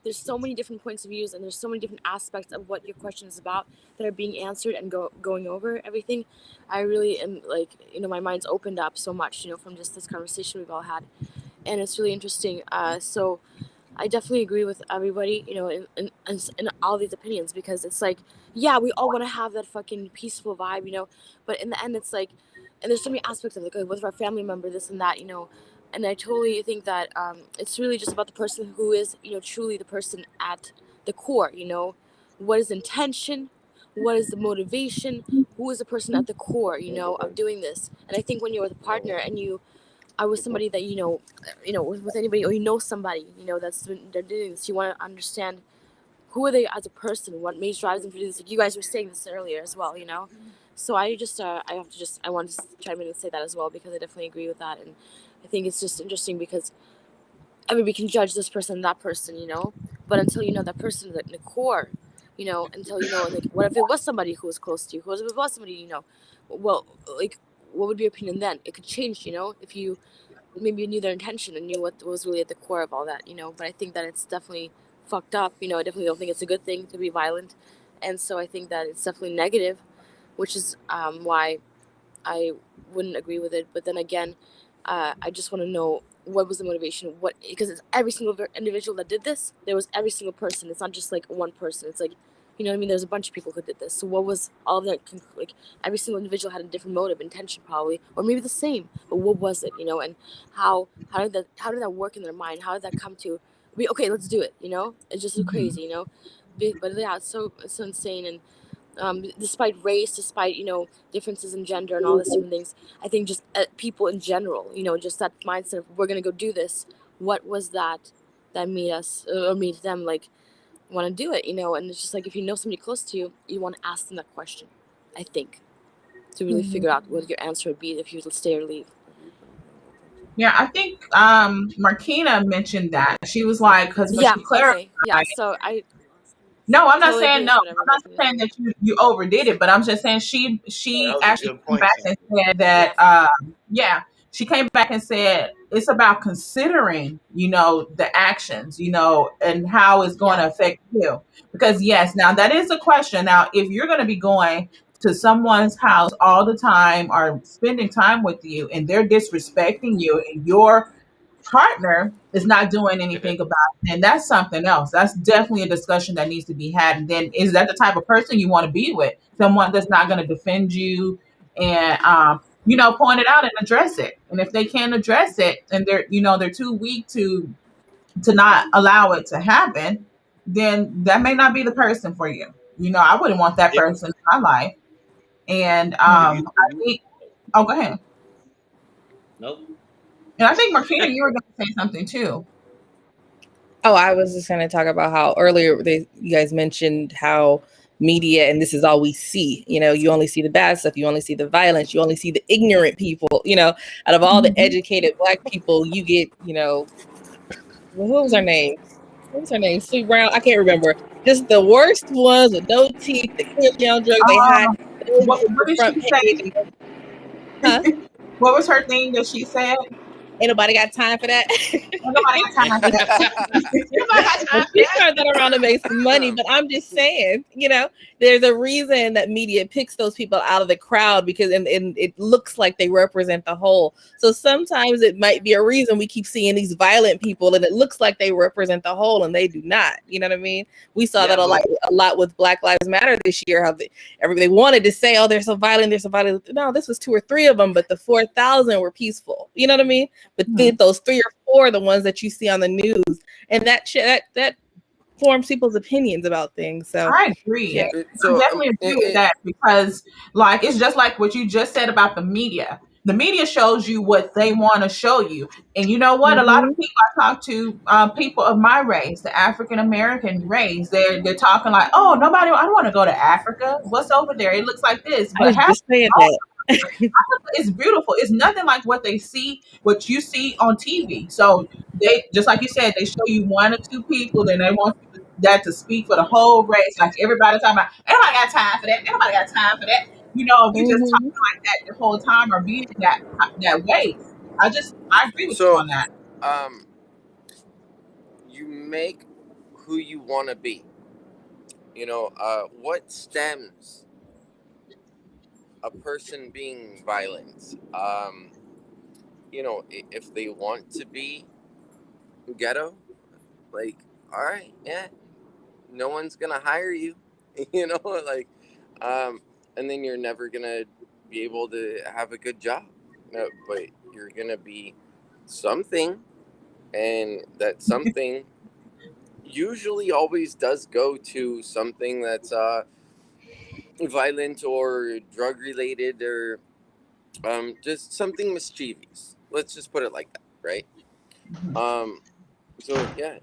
There's so many different points of views, and there's so many different aspects of what your question is about that are being answered and going over everything. I really am like, my mind's opened up so much, from just this conversation we've all had, and it's really interesting. So I definitely agree with everybody, in all these opinions because it's like, yeah, we all want to have that fucking peaceful vibe, but in the end, it's like, and there's so many aspects of it, like with our family member, this and that, and I totally think that it's really just about the person who is, truly the person at the core, what is intention, what is the motivation, who is the person at the core, of doing this, and I think when you're with a partner and you I was somebody that with anybody or somebody they're doing this. You want to understand who are they as a person, what may drive them to do this. Like you guys were saying this earlier as well, So I just I want to chime in and say that as well because I definitely agree with that, and I think it's just interesting because everybody can judge this person and that person, but until you know that person in the core, until like what if it was somebody who was close to you, what if it was somebody well, like what would be your opinion then? It could change, if you maybe knew their intention and knew what was really at the core of all that, But I think that it's definitely fucked up, I definitely don't think it's a good thing to be violent, and so I think that it's definitely negative, which is why I wouldn't agree with it. But then again, I just want to know what was the motivation. What because it's every single individual that did this. There was every single person. It's not just like one person. It's like, you know what I mean. There's a bunch of people who did this. So what was all of that? Like every single individual had a different motive, intention probably, or maybe the same. But what was it? And how did that work in their mind? How did that come to be? Okay, let's do it. It's just so crazy. But yeah, it's so insane and despite race, despite differences in gender and all these different things, I think just people in general, just that mindset of we're gonna go do this. What was that made us or made them like want to do it? And it's just like if you know somebody close to you, you want to ask them that question. I think to really Mhm. figure out what your answer would be if you would stay or leave. Yeah, I think Markina mentioned that. She was like, because what Yeah. she clarified. Okay. Yeah. So I No, I'm not totally saying agree no. with I'm whatever not Martina saying said. that you overdid it, but I'm just saying Oh, that she was a actually good came point, back Sam. and said Yeah. that yeah, she came back and said it's about considering, the actions, and how it's going Yeah. to affect you. Because yes, now that is a question. Now, if you're going to be going to someone's house all the time or spending time with you and they're disrespecting you and your partner is not doing anything about it, and that's something else. That's definitely a discussion that needs to be had. And then is that the type of person you want to be with? Someone that's not going to defend you and point it out and address it. And if they can't address it and they're too weak to not allow it to happen, then that may not be the person for you. I wouldn't want that If, person in my life. And I if you, think, oh, go ahead. nope. And I think Martina, you were going to say something too. Oh, I was just going to talk about how earlier you guys mentioned how media, and this is all we see. You only see the bad stuff. You only see the violence. You only see the ignorant people. Out of all the Mhm. educated Black people, you get, what was her name? What was her name? Sweet Brown. I can't remember. Just the worst ones with no teeth, that clearly on drugs. They hide. Um, Those what get what the did front she page. say? Huh? What was her thing that she said? Ain't nobody got time for that. Ain't nobody got time for that. Nobody got Well, time for she that. turned that around to make some money, but I'm just saying, there's a reason that media picks those people out of the crowd because and it looks like they represent the whole. So sometimes it might be a reason we keep seeing these violent people and it looks like they represent the whole and they do not. You know what I mean? We saw Yeah, that a lot with Black Lives Matter this year, how everybody wanted to say, oh, they're so violent, they're so violent. No, this was 2 or 3 of them, but the 4,000 were peaceful. You know what I mean? But Mhm. those 3 or 4 are the ones that you see on the news, and that forms people's opinions about things. So I agree. yeah. I So definitely agree with that because, like, it's just like what you just said about the media. The media shows you what they want to show you, and you know what? A lot of Mhm. people I talk to, people of my race, the African American race, they're talking like, "Oh, nobody. I don't want to go to Africa. What's over there? It looks like this." I But was half just saying that. it's beautiful. It's nothing like what you see on TV. So they just like you said, they show you 1 or 2 people, then they want that to speak for the whole race. Like everybody talking about, ain't nobody got time for that. Ain't nobody got time for that. If you just Mhm. talking like that the whole time or being that way, I agree with you so on that. um, you make who you want to be. What stems a person being violent? If they want to be ghetto, like, all right, yeah, no one's gonna hire you, like, and then you're never gonna be able to have a good job. No, but you're gonna be something, and that something usually always does go to something that's violent or drug related or just something mischievous. Let's just put it like that, right? Mhm. Um, so yeah,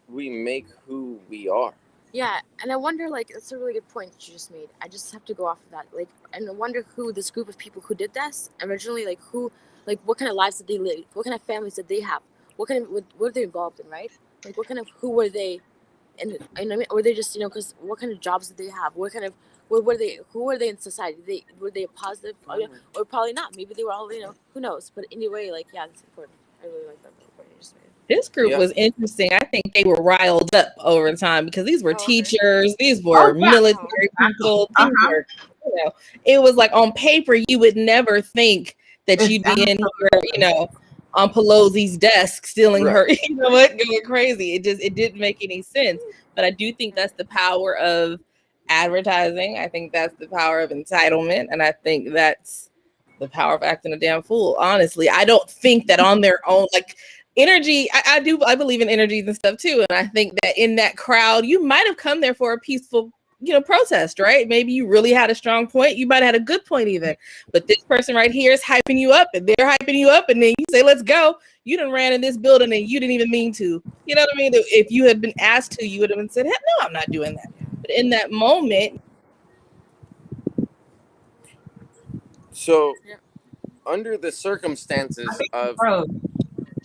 we make who we are. Yeah, and I wonder, like, that's a really good point that you just made. I just have to go off of that, like, and I wonder who this group of people who did this originally, like, what kind of lives did they live? What kind of families did they have? What are they involved in, right? Like, who were they? And I mean, or they just, because what kind of jobs did they have? What were they? Who were they in society? Were they positive? Or probably not. Maybe they were all, who knows? But anyway, like, yeah, that's important. I really like that point you just made. This group Yeah. was interesting. I think they were riled up over time because these were Oh, okay. teachers, these Oh were yeah. military people, Uh these huh. were, it was like on paper, you would never think that It's you'd be in here, on Pelosi's desk stealing Right. her, going crazy. It didn't make any sense. But I do think that's the power of advertising. I think that's the power of entitlement. And I think that's the power of acting a damn fool. Honestly, I don't think that on their own, like, energy, I believe in energies and stuff too, and I think that in that crowd you might have come there for a peaceful protest, right? Maybe you really had a strong point, you might have had a good point even, but this person right here is hyping you up and they're hyping you up, and then you say let's go. You done ran in this building and you didn't even mean to. You know what I mean? If you had been asked to, you would have been said, no, I'm not doing that. But in that moment, So Yeah. under the I circumstances think it's of froze.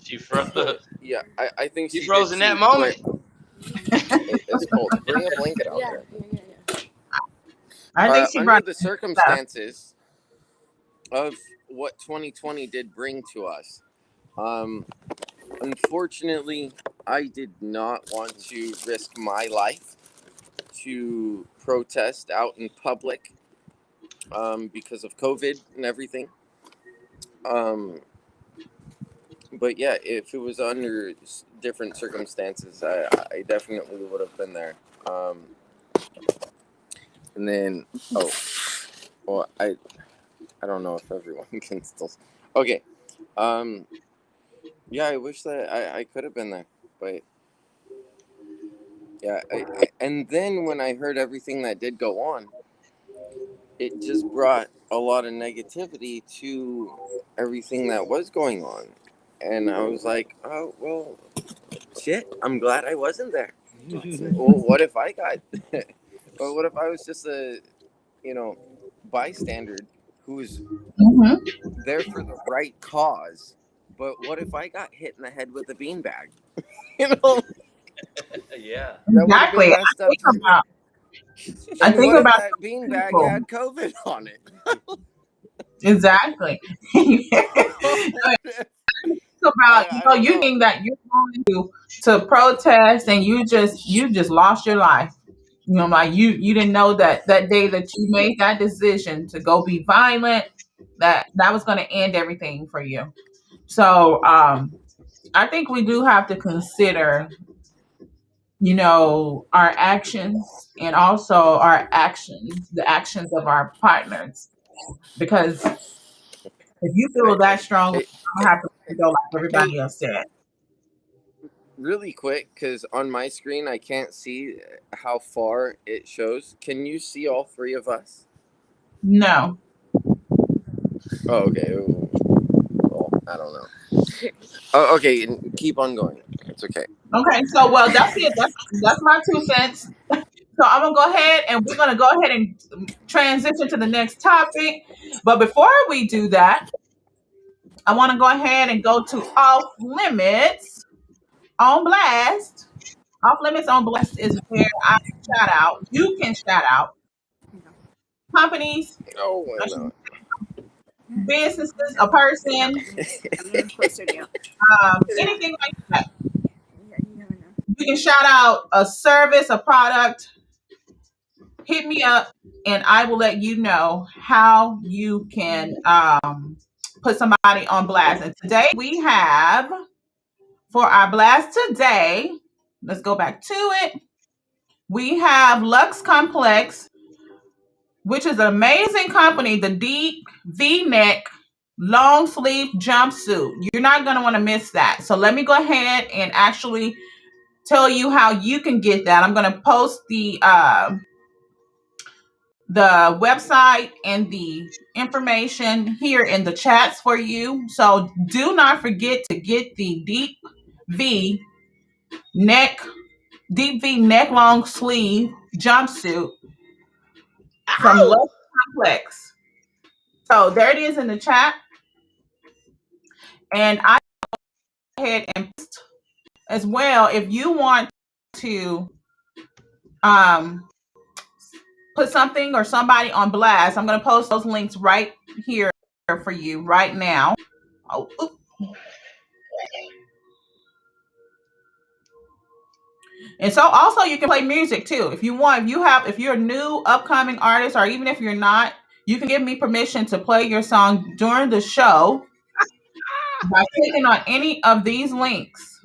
she froze. yeah, I think She she did froze in that too, but moment. it's cold. Bring a blanket out Yeah, there. yeah. I think she Under brought the stuff. circumstances of what 2020 did bring to us, um, unfortunately, I did not want to risk my life to protest out in public because of COVID and everything. Um, but yeah, if it was under different circumstances, I definitely would have been there. Um, and then, oh, well, I don't know if everyone can still. Okay, um, yeah, I wish that I could have been there, but yeah, and then when I heard everything that did go on, it just brought a lot of negativity to everything that was going on, and I was like, oh well, shit, I'm glad I wasn't there. Well, what if I got, or what if I was just a, bystander who's Mhm. there for the right cause? But what if I got hit in the head with a beanbag? you know, Yeah. that would have been Exactly. messed up too. I And think what if about that beanbag people. had COVID on it? Exactly. Think What if- about, I don't you know. think that you're going to protest and you just lost your life. Like you didn't know that that day that you made that decision to go be violent, that was going to end everything for you. So I think we do have to consider, our actions and also our actions, the actions of our partners. Because if you feel I, that strong, I, I don't have to go like hey, everybody else said. really quick, because on my screen I can't see how far it shows. Can you see all three of us? No. Oh, okay. Well, I don't know. Oh, okay. Keep on going. It's okay. Okay, so well, that's it. That's my 2 cents. So I'm gonna go ahead and we're gonna go ahead and transition to the next topic. But before we do that, I want to go ahead and go to off limits on blast. Off limits on blast is where I shout out. You can shout out companies, Oh, why not? businesses, a person, anything like that. You can shout out a service, a product. Hit me up, and I will let you know how you can put somebody on blast. And today we have for our blast today. Let's go back to it. We have Lux Complex, which is an amazing company. The deep V-neck long sleeve jumpsuit. You're not going to want to miss that. So let me go ahead and actually tell you how you can get that. I'm going to post the website and the information here in the chats for you. So do not forget to get the V neck, deep V neck long sleeve jumpsuit from Ow! Lux Complex. So there it is in the chat. And I go ahead and post as well if you want to um, put something or somebody on blast. I'm going to post those links right here for you right now. Oh, and so also you can play music too. If you want, if you're a new upcoming artist, or even if you're not, you can give me permission to play your song during the show by clicking on any of these links.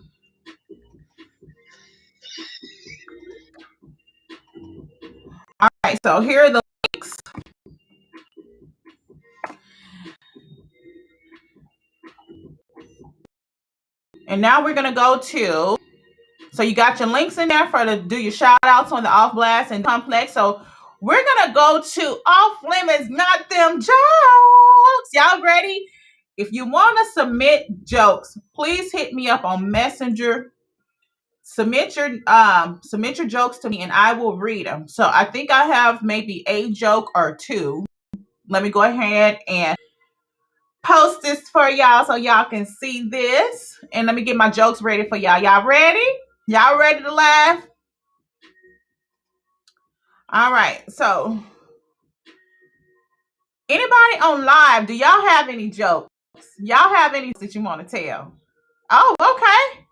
All right, so here are the links. And now we're gonna go to, so you got your links in there for to do your shout outs on the off blast and complex. So we're gonna go to off limits, not them jokes. Y'all ready? If you want to submit jokes, please hit me up on Messenger. Submit your jokes to me and I will read them. So I think I have maybe a joke or two. Let me go ahead and post this for y'all so y'all can see this. And let me get my jokes ready for y'all. Y'all ready? Y'all ready to laugh? All right. So anybody on live, do y'all have any jokes? Y'all have any that you want to tell? Oh, okay.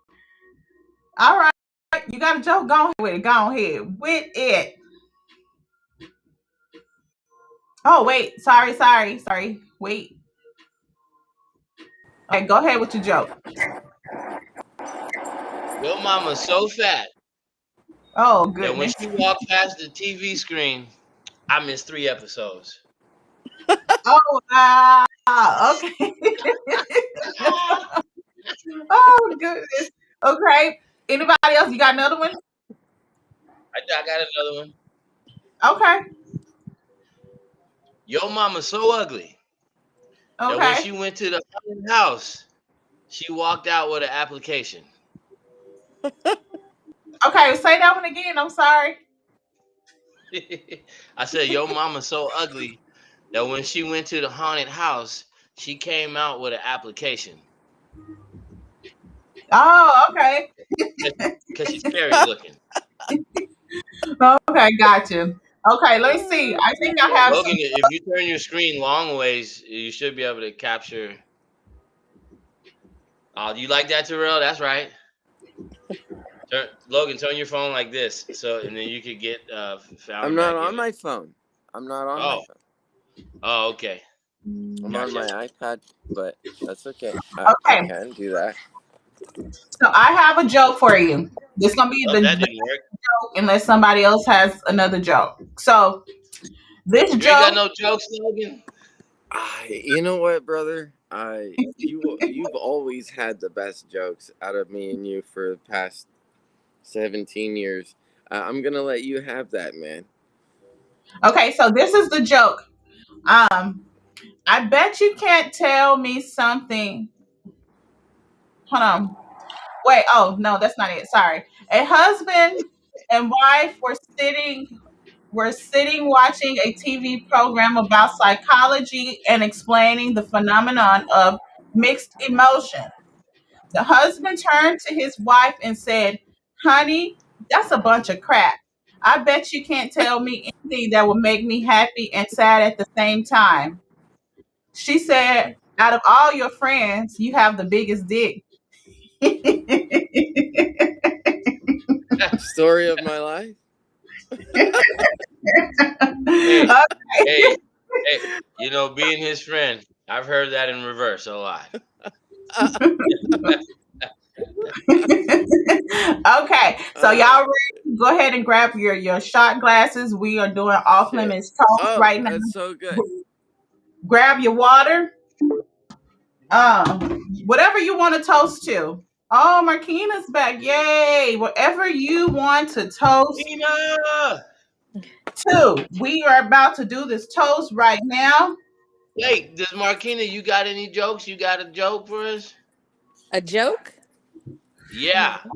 All right. You got a joke? Go ahead with it. Go ahead with it. Oh, wait. Sorry. Wait. Okay, go ahead with your joke. Your mama's so fat Oh, that when goodness. she walked past the TV screen, I missed 3 episodes. Oh, okay. Oh, goodness. Okay. Anybody else? You got another one? I got another one. Okay. Your mama's so ugly that when Okay. she went to the house, she walked out with an application. Okay, say that one again. I'm sorry. I said your mama's so ugly that when she went to the haunted house, she came out with an application Oh, okay. because she's scary looking. Okay, gotcha. Okay, let's see. I think I have some. Logan, if you turn your screen long ways, you should be able to capture. Oh, you like that, Terrell? That's right. Logan, turn your phone like this, so and then you could get I'm found not back in on it. my phone. I'm not on my Oh, phone. oh, okay, I'm on gotcha. my iPad, but that's okay. I Okay, can do that. so I have a joke for you. This gonna be Oh, the that didn't work. joke unless somebody else has another joke. So this You ain't got joke, no jokes, Logan. You know what, brother? You've always had the best jokes out of me and you for the past 17 years. I'm gonna let you have that, man. okay, so this is the joke. Um, I bet you can't tell me something. Hold on. Wait, oh no, that's not it. Sorry. A husband and wife were sitting watching a TV program about psychology and explaining the phenomenon of mixed emotion. The husband turned to his wife and said, "Honey, that's a bunch of crap. I bet you can't tell me anything that will make me happy and sad at the same time." She said, "Out of all your friends, you have the biggest dick." Story of my life. Hey, Okay. hey, hey. Being his friend, I've heard that in reverse a lot. Okay, so uh, y'all ready? Go ahead and grab your shot glasses. We are doing off Shit. limits toast Oh, right now. that's so good. Grab your water. Whatever you want to toast to. Oh, Marquina's back. Yay. Whatever you want to toast Tina! to. We are about to do this toast right now. Wait, does Marquina, you got any jokes? You got a joke for us? A joke? Yeah. No.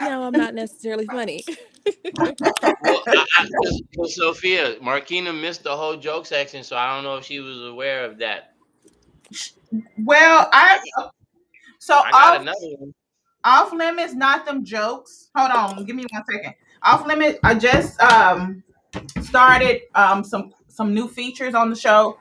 No, I'm not necessarily funny. Well, because Sophia, Marquina missed the whole joke section, so I don't know if she was aware of that. Well, so I got another one. off limits, not them jokes. Hold on, give me 1 second. Off limits, I just started some new features on the show.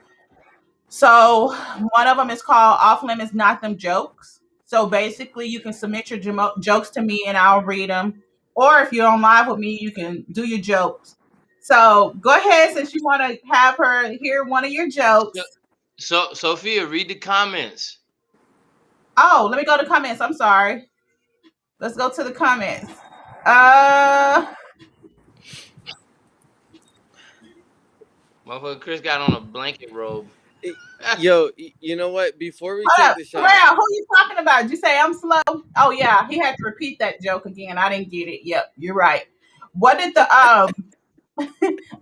So one of them is called Off Limits, Not Them Jokes. So basically, you can submit your jokes to me and I'll read them. Or if you're on live with me, you can do your jokes. So go ahead since you want to have her hear one of your So, jokes. Sophia, read the comments. Oh, let me go to comments. I'm sorry. Let's go to the comments. Uh, Motherfucker, Chris got on a blanket robe. Yo, you know what? Before we hold take up. the shot, Terrell, who you talking about? Did you say I'm slow? Oh yeah, he had to repeat that joke again. I didn't get it. Yep, you're right. What did the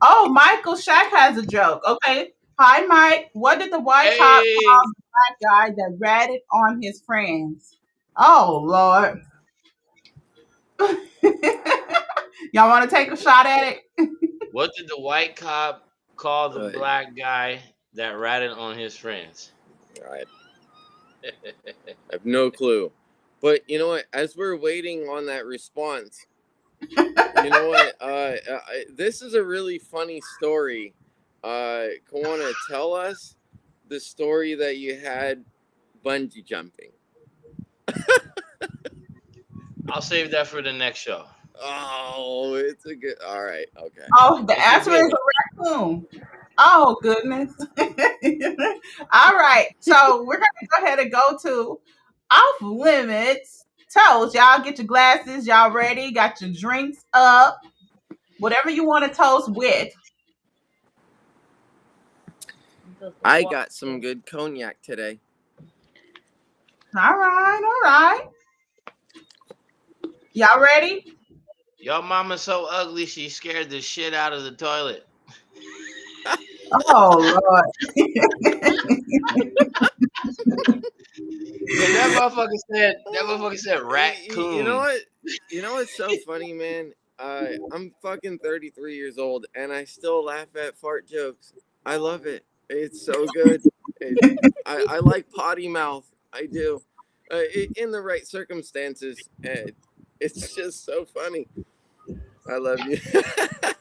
Oh, Michael Shack has a joke. Okay. Hi, Mike. What did the white cop Hey, call the black guy that ratted on his friends? Oh, Lord. Y'all want to take a shot at it? what did the white cop call the uh, black guy that ratted on his friends? I have no clue. But you know what? As we're waiting on that response, you know what? This is a really funny story. Want to tell us the story that you had bungee jumping? I'll save that for the next show. Oh, it's a good. All right, okay. Oh, the It's a answer good is one. a raccoon. Oh, goodness. All right. So we're going to go ahead and go to Off Limits Toast. Y'all get your glasses. Y'all ready? Got your drinks up. Whatever you want to toast with. I got some good cognac today. All right. All right. Y'all ready? Your mama's so ugly she scared the shit out of the toilet. Oh, Lord. And that motherfucker said You know raccoon. what? You know what's so funny, man? I'm fucking 33 years old, and I still laugh at fart jokes. I love it. It's so good. I like potty mouth. I do. In the right circumstances. It's just so funny. I love you.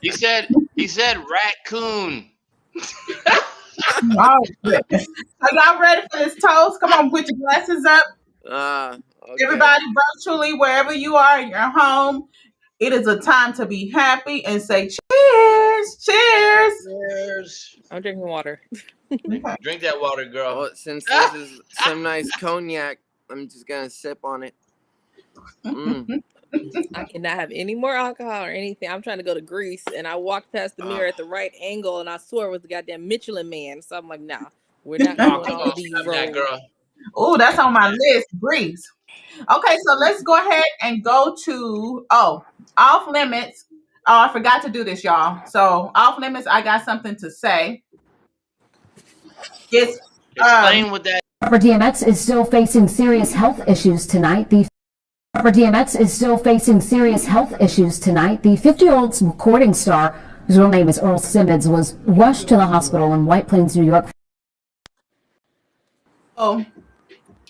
He said raccoon. Oh, goodness. Are y'all ready for this toast? Come on, put your glasses up. Okay. Everybody, virtually, wherever you are in your home, it is a time to be happy and say cheers. Cheers. Cheers. I'm drinking water. Okay. Drink that water, girl. Well, since this is some nice cognac, I'm just gonna sip on it. Mm. I cannot have any more alcohol or anything. I'm trying to go to Greece, and I walked past the mirror Ah. at the right angle, and I swore it was the goddamn Michelin Man. So I'm like, nah, we're not Oh, doing come all on, of these stop that, roles. girl. Oh, that's on my list. Greece. Okay, so let's go ahead and go to off limits. Oh, I forgot to do this, y'all. So off limits, I got something to say. It's Explain what that. Rapper DMX is still facing serious health issues tonight. The 50-year-old recording star, whose real name is Earl Simmons, was rushed to the hospital in White Plains, New York.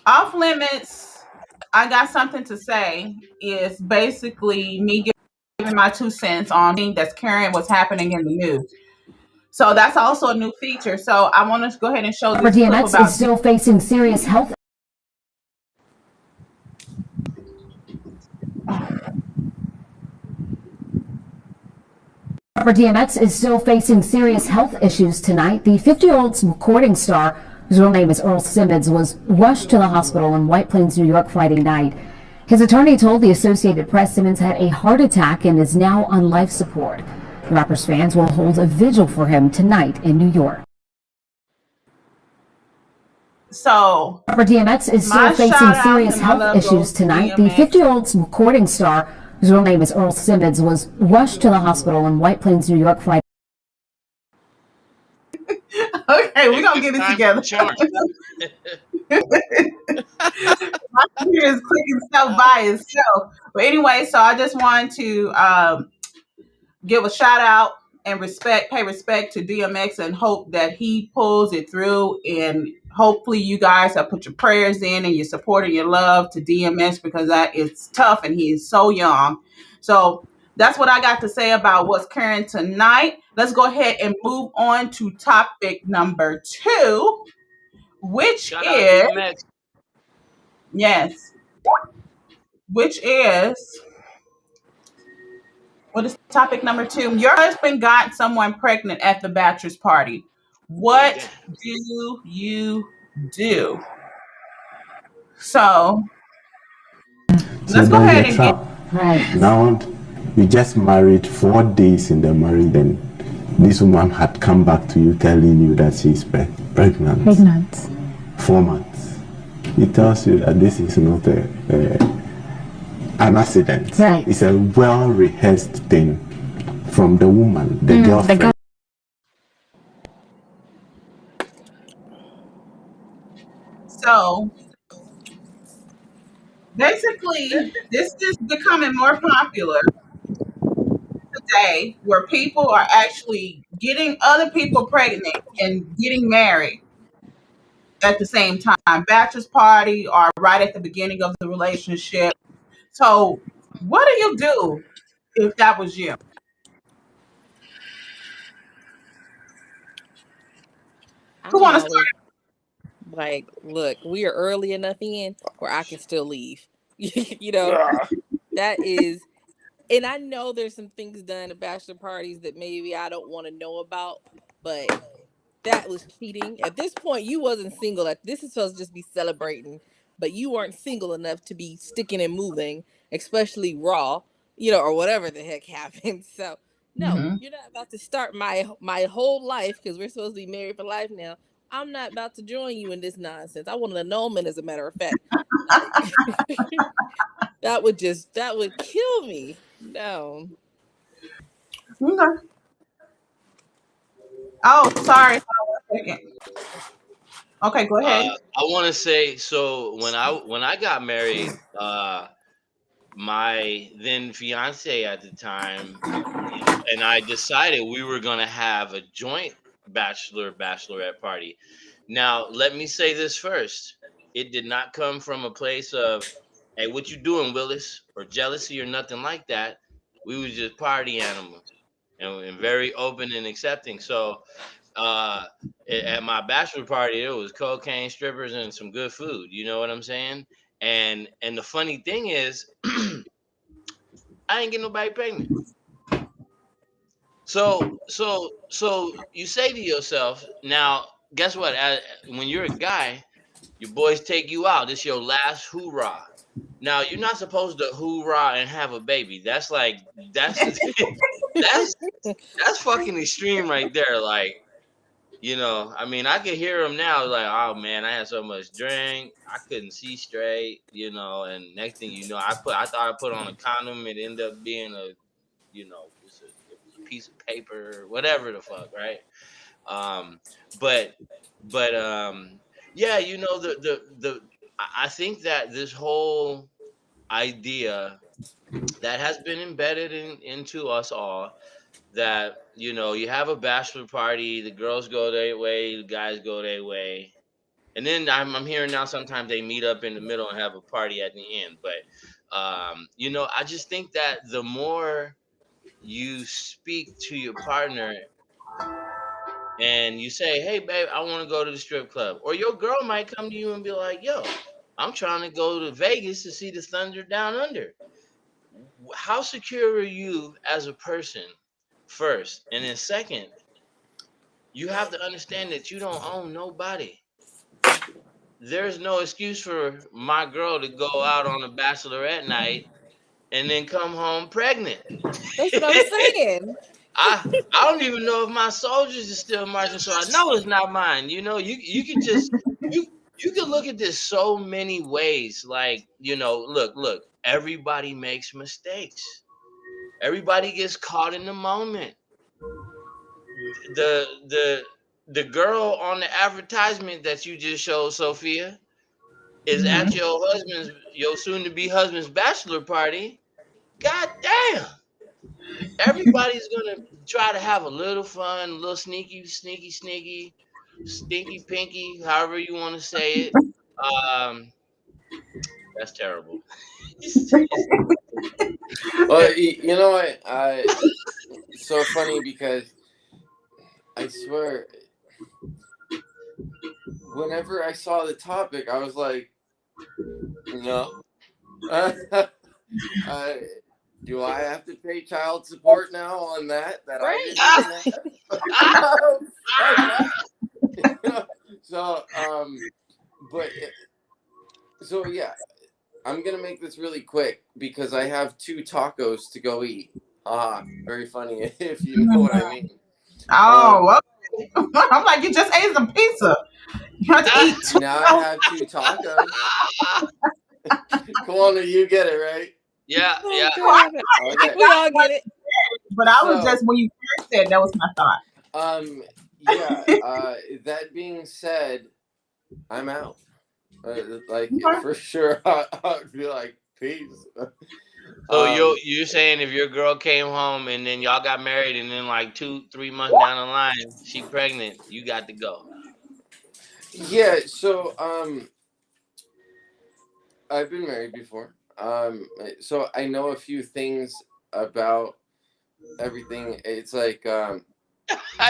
off limits. I got something to say. Is basically me giving my 2 cents on that's current what's happening in the news. So that's also a new feature. So I want to go ahead and show Rapper this clip DMX is about. still facing serious health. Rapper DMX is still facing serious health issues tonight. The 50-year-old recording star, whose real name is Earl Simmons, was rushed to the hospital in White Plains, New York, Friday night. His attorney told the Associated Press Simmons had a heart attack and is now on life support. The rapper's fans will hold a vigil for him tonight in New York. So Rapper DMX is still my facing shout out serious and my health love issues goes to tonight. The DMX. 50-year-old recording star, whose real name is Earl Simmons, was rushed to the hospital in White Plains, New York, Friday. Okay, we're gonna It's get it time for together. charge. My computer is clicking stuff by itself. But anyway, so I just wanted to give a shout out and pay respect to DMX and hope that he pulls it through. And hopefully, you guys have put your prayers in and your support and your love to DMX because that is tough and he is so young. So that's what I got to say about what's current tonight. Let's go ahead and move on to topic number 2, which Shout out is DMX. yes, which is what is topic number 2? Your husband got someone pregnant at the bachelor's party. Oh What damn. do you do? So So let's go there's ahead a and get. trap. Now you just married 4 days in the marriage, then this woman had come back to you telling you that she's pregnant. 4 months. It tells you that this is not an accident. Right. It's a well-rehearsed thing from the woman, the girlfriend. So basically, this is becoming more popular today, where people are actually getting other people pregnant and getting married at the same time. Bachelor's party or right at the beginning of the relationship. So, what do you do if that was you? Who I'm want to start? always like, look, we are early enough in where I can still leave. You know, that is, and I know there's some things done at bachelor parties that maybe I don't want to know about, but that was cheating. At this point, you wasn't single. This is supposed to just be celebrating, but you weren't single enough to be sticking and moving, especially raw, or whatever the heck happened. So no, Mhm. you're not about to start my whole life because we're supposed to be married for life now. I'm not about to join you in this nonsense. I want an annulment, as a matter of fact. Like that would kill me. No. Okay. Oh, sorry. Hold on a second. Okay, go ahead. I want to say, so when I got married, my then fiance at the time and I decided we were going to have a joint bachelorette party. Now, let me say this first. It did not come from a place of, hey, what you doing, Willis, or jealousy or nothing like that. We was just party animals and very open and accepting. So, uh, at my bachelor party, it was cocaine, strippers, and some good food. You know what I'm saying? And the funny thing is, I ain't get nobody pregnant. So you say to yourself, now, guess what? When you're a guy, your boys take you out. This your last hoorah. Now you're not supposed to hoorah and have a baby. That's like that's that's that's fucking extreme right there. Like, I mean, I could hear him now. Like, oh man, I had so much drink, I couldn't see straight. And next thing you know, I thought I put on a condom. It ended up being it was a piece of paper, whatever the fuck, right? Um, but yeah, I think that this whole idea that has been embedded into us all, that you have a bachelor party, the girls go their way, the guys go their way, and then I'm hearing now sometimes they meet up in the middle and have a party at the end. But I just think that the more you speak to your partner and you say, "Hey, babe, I want to go to the strip club," or your girl might come to you and be like, "Yo, I'm trying to go to Vegas to see the Thunder Down Under." How secure are you as a person, first? And then second, you have to understand that you don't own nobody. There's no excuse for my girl to go out on a bachelorette night and then come home pregnant. That's what I'm saying. I don't even know if my soldiers are still marching, so I know it's not mine. You can just you can look at this so many ways. Like, look, everybody makes mistakes. Everybody gets caught in the moment. The girl on the advertisement that you just showed, Sophia, is at Mhm. your soon to be husband's bachelor party. God damn. Everybody's gonna try to have a little fun, a little sneaky, stinky pinky, however you want to say it. Um, that's terrible. It's- Well, you know what? It's so funny because I swear, whenever I saw the topic, I was like, no. Do I have to pay child support now on that I Right. didn't even have? Fuck that. So, but so yeah, I'm gonna make this really quick because I have 2 tacos to go eat. Very funny if you know what I mean. Oh, well, I'm like, you just ate some pizza. You have to eat two. Now I have 2 tacos. Come on, you get it right. yeah, Oh yeah. God. Okay, We all get it. But I was so just, when you first said, that was my thought. yeah. That being said, I'm out. Like Okay. for sure, I'd be like, peace. So Um, you're saying if your girl came home and then y'all got married and then like 2-3 months down the line she pregnant, you got to go. yeah. So I've been married before. So I know a few things about everything. It's like I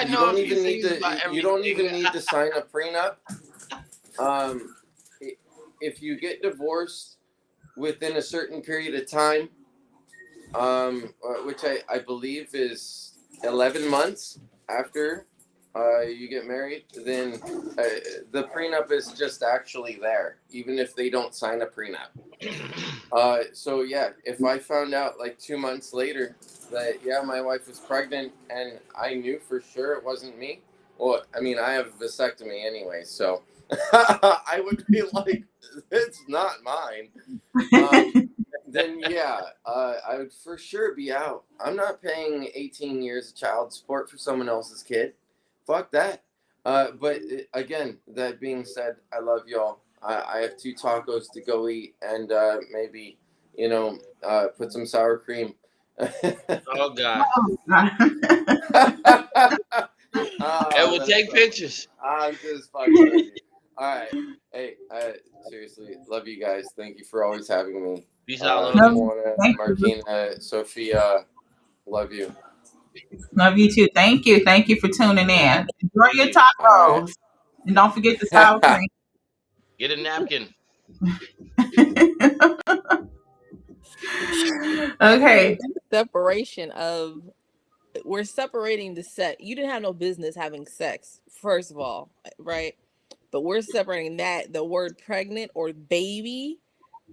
you know a don't few even need things to. about You don't everything. even need to sign a prenup. Um, if you get divorced within a certain period of time, which I believe is 11 months after you get married, then the prenup is just actually there, even if they don't sign a prenup. So yeah, if I found out like 2 months later that yeah, my wife was pregnant and I knew for sure it wasn't me, well, I mean, I have a vasectomy anyway, so I would be like, it's not mine. Then yeah, I would for sure be out. I'm not paying 18 years of child support for someone else's kid. Fuck that. But again, that being said, I love y'all. I have 2 tacos to go eat, and maybe put some sour cream. Oh God. And Oh, we'll that's take so. pictures. I'm just fucking with you. All right. Hey, seriously, love you guys. Thank you for always having me. Peace out, Logan. Mona, Thank you. Marquina, Sophia, love you. Love you too. Thank you. Thank you for tuning in. Enjoy your Peace. All tacos. And don't forget the sour right. cream. Get a napkin. I feel Okay. like this separation of we're separating the sex. You didn't have no business having sex, first of all, right? But we're separating that the word pregnant or baby.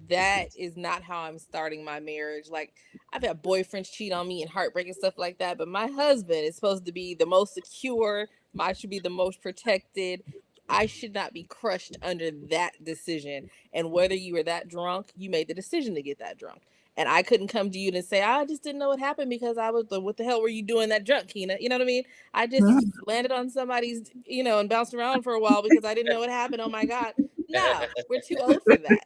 That is not how I'm starting my marriage. Like I've had boyfriends cheat on me and heartbreak and stuff like that, but my husband is supposed to be the most secure. I should be the most protected. I should not be crushed under that decision. And whether you were that drunk, you made the decision to get that drunk. And I couldn't come to you and say, I just didn't know what happened because I was what the hell were you doing that drunk, Keena? You know what I mean? I just Mhm. landed on somebody's, and bounced around for a while because I didn't know what happened. Oh my God. No, we're too old for that.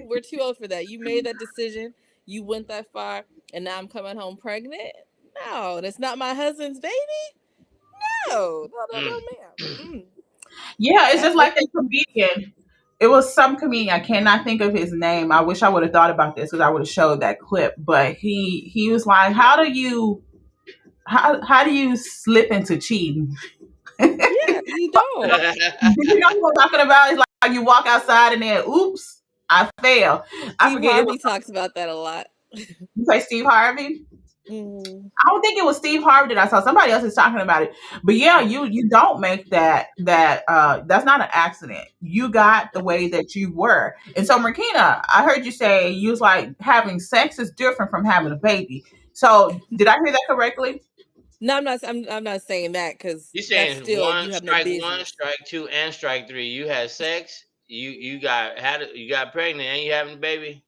We're too old for that. You made that decision. You went that far, and now I'm coming home pregnant. No, that's not my husband's baby. No, no, no, Mm. no, ma'am. Mm-mm. Yeah, it's That just like that comedian. It was some comedian. I cannot think of his name. I wish I would have thought about this because I would have showed that clip. But he was like, how do you slip into cheating? yeah, you don't. You know what I'm talking about? It's like you walk outside and then, oops, I fail. I Steve forget it was. Harvey talks about that a lot. You say Steve Harvey? Mm. I don't think it was Steve Harvey that I saw. Somebody else is talking about it. But yeah, you don't make that's not an accident. You got the way that you were. And so Markina, I heard you say you was like having sex is different from having a baby. So did I hear that correctly? No, I'm not. I'm not saying that because He's that's saying still you have no one, business. strike two, and strike three. You had sex. You got pregnant, and you having a baby.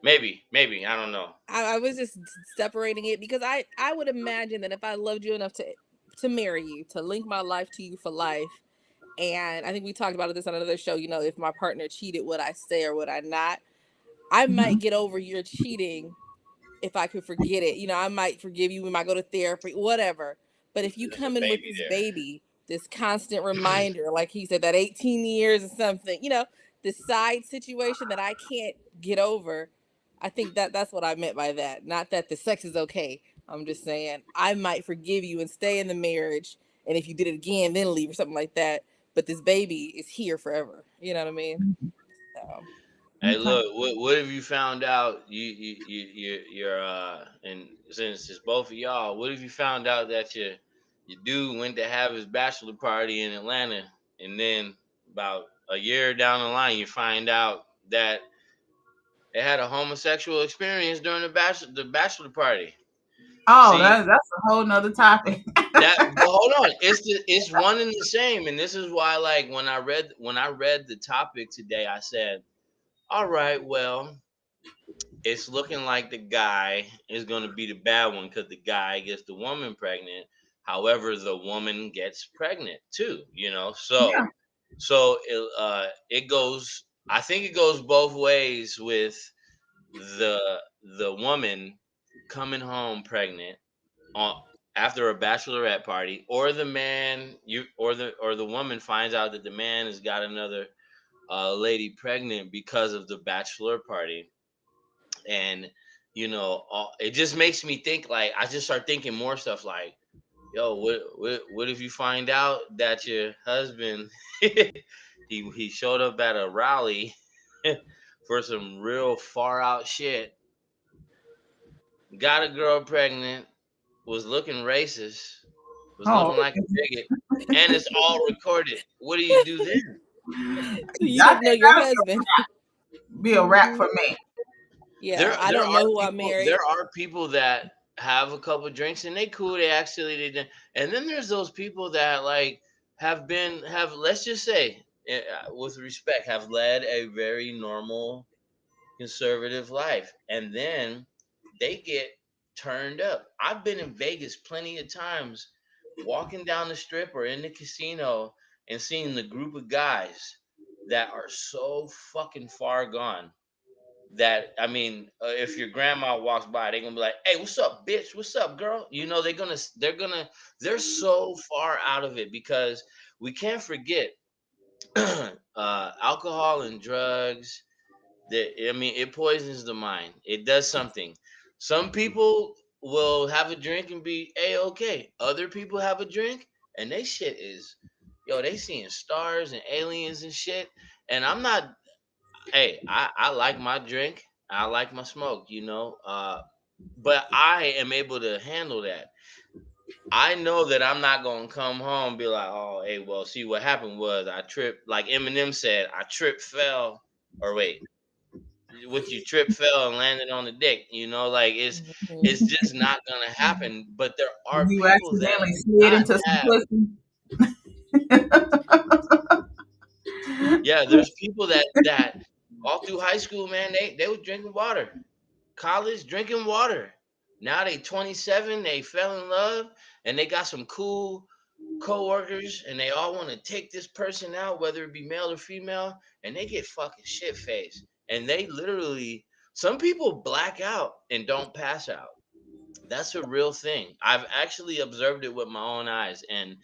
Maybe I don't know. I was just separating it because I would imagine that if I loved you enough to marry you, to link my life to you for life, and I think we talked about this on another show. If my partner cheated, would I stay or would I not? I might Mhm. get over your cheating if I could forget it. I might forgive you. We might go to therapy, whatever. But if you There's a come in with baby this there. baby, this constant reminder, like he said, that 18 years or something, this side situation that I can't get over, I think that's what I meant by that. Not that the sex is okay. I'm just saying I might forgive you and stay in the marriage. And if you did it again, then leave or something like that. But this baby is here forever. You know what I mean? So. Hey, Okay. look, what have you found out? You're and since it's both of y'all, what have you found out that your dude went to have his bachelor party in Atlanta, and then about a year down the line, you find out that they had a homosexual experience during the bachelor party. Oh, See that's a whole nother topic. but hold on, it's one and the same, and this is why, like, when I read the topic today, I said, all right, well, it's looking like the guy is going to be the bad one because the guy gets the woman pregnant. However, the woman gets pregnant too, Yeah. So it goes. I think it goes both ways with the the woman coming home pregnant on after a bachelorette party, or the man you or the woman finds out that the man has got another lady pregnant because of the bachelor party. And it just makes me think, like, I just start thinking more stuff like, yo, what if you find out that your husband he showed up at a rally for some real far out shit, got a girl pregnant, was looking racist, was Oh, looking like a bigot, and it's all recorded. What do you do then? So you I didn't know think your that'll husband. be a wrap Hmm. for me. Yeah, There I there don't are know who I people married. there are people that have a couple drinks and they cool, they actually they didn't. And then there's those people that, like, have, let's just say, with respect, have led a very normal conservative life, and then they get turned up. I've been in Vegas plenty of times, walking down the strip or in the casino, and seeing the group of guys that are so fucking far gone that I mean, if your grandma walks by, they're gonna be like, "Hey, what's up, bitch? What's up, girl?" You know, they're so far out of it because we can't forget alcohol and drugs. That I mean, it poisons the mind. It does something. Some people will have a drink and be a okay. Other people have a drink and they shit is, yo, they seeing stars and aliens and shit. And I'm not. Hey, I like my drink. I like my smoke. But I am able to handle that. I know that I'm not gonna come home and be like, oh, hey, well, see what happened was I tripped, like Eminem said, I tripped, fell, or wait, what you trip, fell, and landed on the dick. Like it's just not gonna happen. But there are You people that accidentally do slid not into some have. pussy. Yeah, there's people that all through high school, man, they was drinking water, college drinking water. Now they 27, they fell in love, and they got some cool coworkers, and they all want to take this person out, whether it be male or female, and they get fucking shit faced, and they literally. Some people black out and don't pass out. That's a real thing. I've actually observed it with my own eyes. And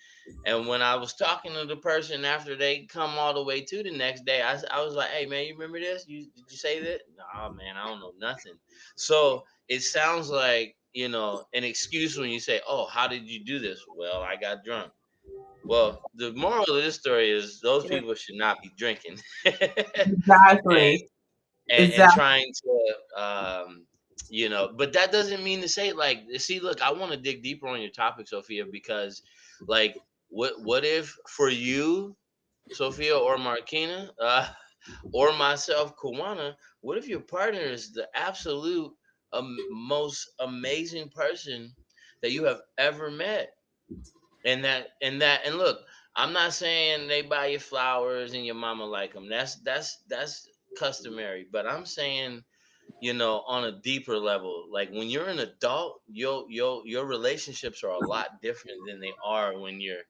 when I was talking to the person after they come all the way to the next day, I was like, "Hey man, you remember this? Did you say that?" "Nah, man, I don't know nothing." So it sounds like an excuse when you say, "Oh, how did you do this?" "Well, I got drunk." Well, the moral of this story is those Yeah. people should not be drinking. and Exactly. and Exactly. trying to but that doesn't mean to say, like, see, look, I want to dig deeper on your topic, Sophia, because like what if for you, Sophia, or Markina, or myself, Kawana, what if your partner is the absolute most amazing person that you have ever met? And look, I'm not saying they buy you flowers and your mama like them. That's customary. But I'm saying, on a deeper level, like when you're an adult, your relationships are a lot different than they are when you're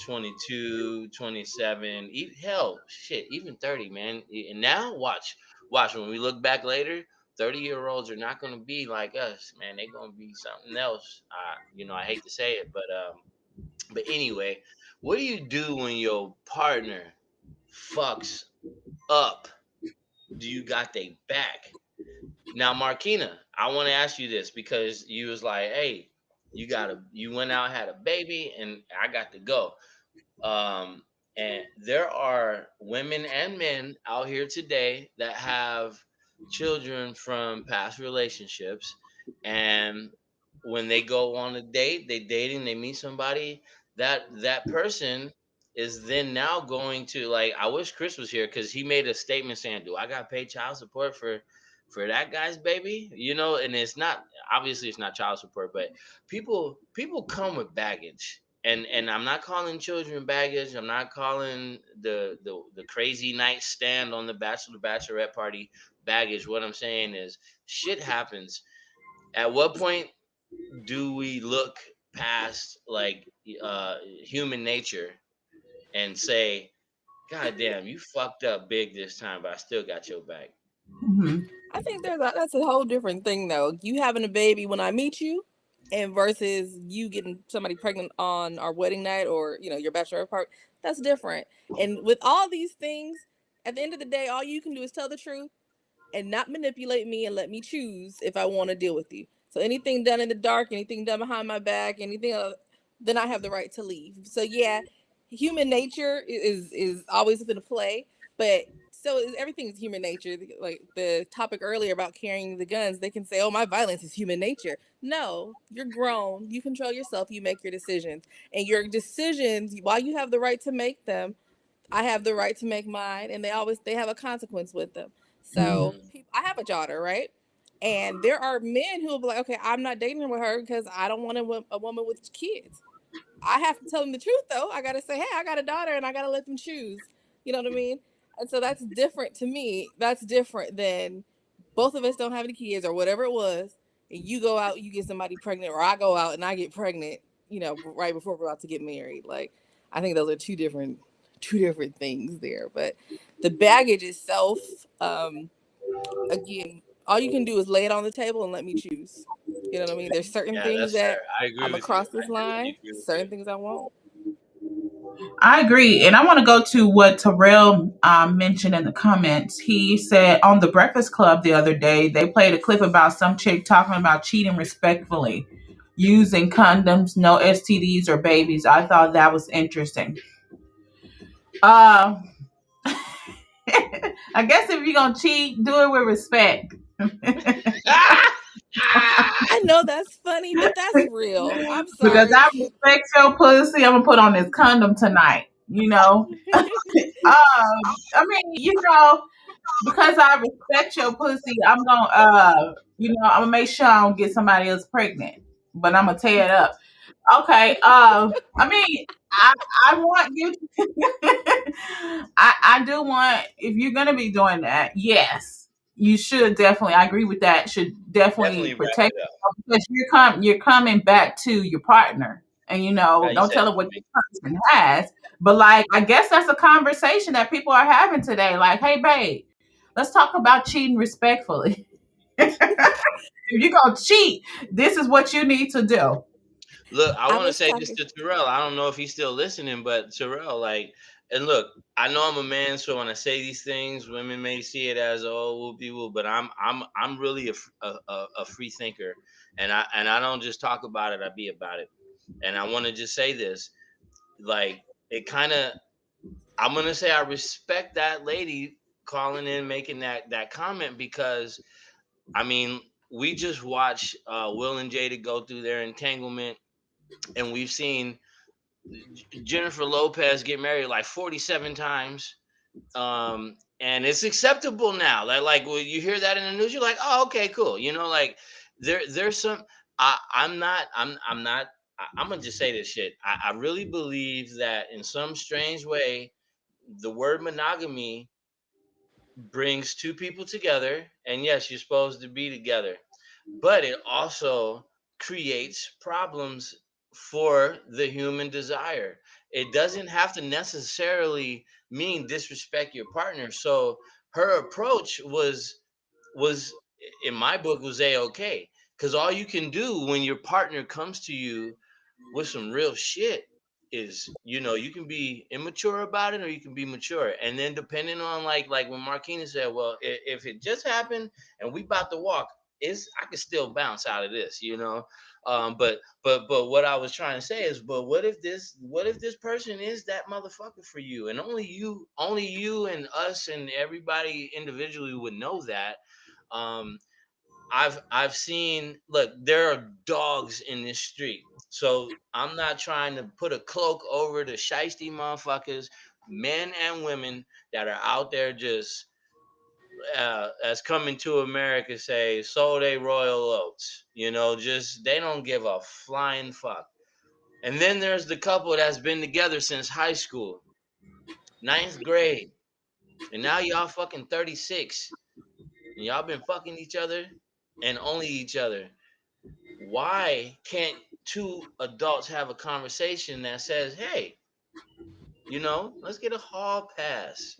22, 27, hell, shit, even 30, man. And now watch when we look back later, 30-year-olds are not going to be like us, man. They're going to be something else. I hate to say it, but anyway, what do you do when your partner fucks up? Do you got they back? Now, Markina, I want to ask you this because you was like, "Hey, you went out, had a baby, and I got to go." Um, and there are women and men out here today that have children from past relationships, and when they go on a date, they dating, they meet somebody, that person is then now going to, like, I wish Chris was here because he made a statement saying, "Do I got to pay child support for that guy's baby?" And it's not, obviously it's not child support, but people come with baggage, and I'm not calling children baggage. I'm not calling the crazy nightstand on the bachelorette party baggage. What I'm saying is shit happens. At what point do we look past, like, human nature and say, "God damn, you fucked up big this time, but I still got your back"? Mhm. I think that's a whole different thing though. You having a baby when I meet you, and versus you getting somebody pregnant on our wedding night or your bachelorette party. That's different. And with all these things, at the end of the day, all you can do is tell the truth and not manipulate me and let me choose if I want to deal with you. So anything done in the dark, anything done behind my back, anything else, then I have the right to leave. So yeah, human nature is always going to play, but so is everything is human nature. Like the topic earlier about carrying the guns, they can say, "Oh, my violence is human nature." No, you're grown. You control yourself. You make your decisions, and your decisions, while you have the right to make them, I have the right to make mine, and they have a consequence with them. So Mm. I have a daughter, right? And there are men who will be like, "Okay, I'm not dating with her because I don't want a woman with kids." I have to tell them the truth though. I gotta say, "Hey, I got a daughter," and I gotta let them choose. You know what I mean? And so that's different to me. That's different than both of us don't have any kids or whatever it was, and you go out, you get somebody pregnant, or I go out and I get pregnant. Right before we're about to get married. Like, I think those are two different two different things there. But the baggage itself, again, all you can do is lay it on the table and let me choose. You know what I mean? There's certain Yeah, things that's fair. that I agree I'm with you. across I this definitely line, agree with you. certain things I won't. I agree. And I want to go to what Terrell mentioned in the comments. He said on the Breakfast Club the other day, they played a clip about some chick talking about cheating respectfully, using condoms, no STDs or babies. I thought that was interesting. Uh, I guess if you're going to cheat, do it with respect. I know that's funny, but that's real. I'm Because sorry. I respect your pussy, I'm going to put on this condom tonight, you know? I mean, because I respect your pussy, I'm gonna I'm gonna make sure I don't get somebody else pregnant. But I'm gonna tear it up. Okay. I mean, I want you. I do want, if you're gonna be doing that, yes, you should definitely. I agree with that. Should definitely Definitely wrap protect it up. yourself because you're coming back to your partner, and Yeah, you don't said tell it. her what your person has. But like, I guess that's a conversation that people are having today. Like, hey, babe, let's talk about cheating respectfully. If you're gonna cheat, this is what you need to do. Look, I I want to was say this talking. to Terrell. I don't know if he's still listening, but Terrell, like, and look, I know I'm a man, so when I say these things, women may see it as oh, whoopie whoop, but I'm really a free thinker, and I don't just talk about it, I be about it, and I want to just say this, like, it kind of, I'm gonna say I respect that lady calling in, making that comment because I mean, we just watched Will and Jada go through their entanglement, and we've seen Jennifer Lopez get married like 47 times. And it's acceptable now. Like when you hear that in the news, you're like, oh, okay, cool. You know, like there's some. I'm not. I'm not. I'm gonna just say this shit. I really believe that in some strange way, the word monogamy brings two people together, and yes, you're supposed to be together, but it also creates problems for the human desire. It doesn't have to necessarily mean disrespect your partner. So her approach was in my book was a okay, because all you can do when your partner comes to you with some real shit is, you can be immature about it or you can be mature, and then depending on like when Marquina said, well, if it just happened and we about to walk, is I could still bounce out of this, but what I was trying to say is, but what if this person is that motherfucker for you, and only you and us and everybody individually would know that. um I've seen, look, there are dogs in this street. So I'm not trying to put a cloak over the shiesty motherfuckers, men and women that are out there just as coming to America say, sold a royal oats. Just they don't give a flying fuck. And then there's the couple that's been together since high school, ninth grade, and now y'all fucking 36, and y'all been fucking each other and only each other. Why can't two adults have a conversation that says, hey, let's get a hall pass.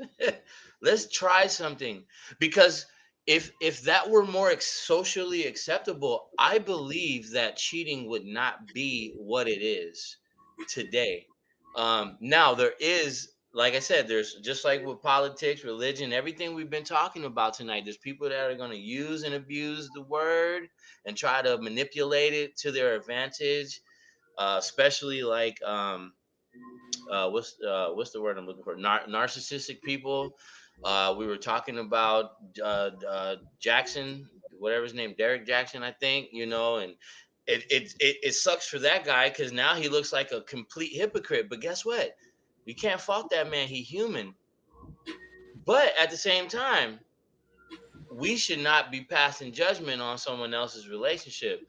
Let's try something. Because if that were more socially acceptable, I believe that cheating would not be what it is today. Now there is, like I said, there's just like with politics, religion, everything we've been talking about tonight. There's people that are going to use and abuse the word and try to manipulate it to their advantage, especially like what's the word I'm looking for? Narcissistic people. We were talking about Jackson, whatever his name, Derek Jackson, I think. And it sucks for that guy because now he looks like a complete hypocrite. But guess what? You can't fault that man. He human. But at the same time, we should not be passing judgment on someone else's relationship.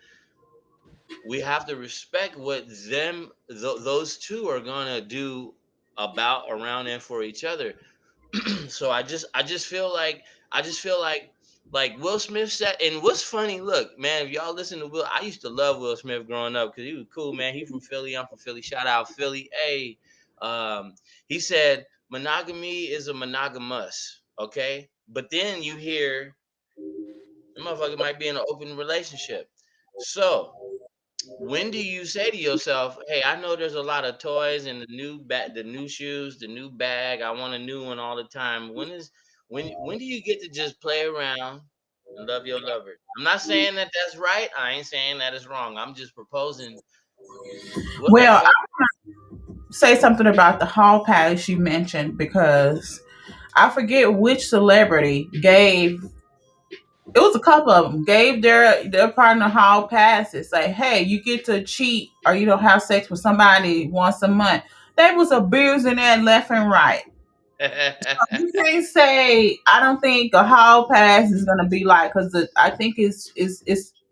We have to respect what those two are gonna do about, around, and for each other. So I just feel like Will Smith said. And what's funny, look, man, if y'all listen to Will, I used to love Will Smith growing up because he was cool, man. He from Philly, I'm from Philly. Shout out Philly. Hey, um, he said monogamy is a monogamous, okay? But then you hear the motherfucker might be in an open relationship. So when do you say to yourself, "Hey, I know there's a lot of toys and the new shoes, the new bag. I want a new one all the time." When do you get to just play around and love your lover? I'm not saying that that's right. I ain't saying that it's wrong. I'm just proposing what the Well, fuck. say something about the hall pass you mentioned because I forget which celebrity gave. It was a couple of them gave their partner hall passes. Say, hey, you get to cheat or you don't have sex with somebody once a month. They was abusing that left and right. You can't say I don't think a hall pass is gonna be like because I think it's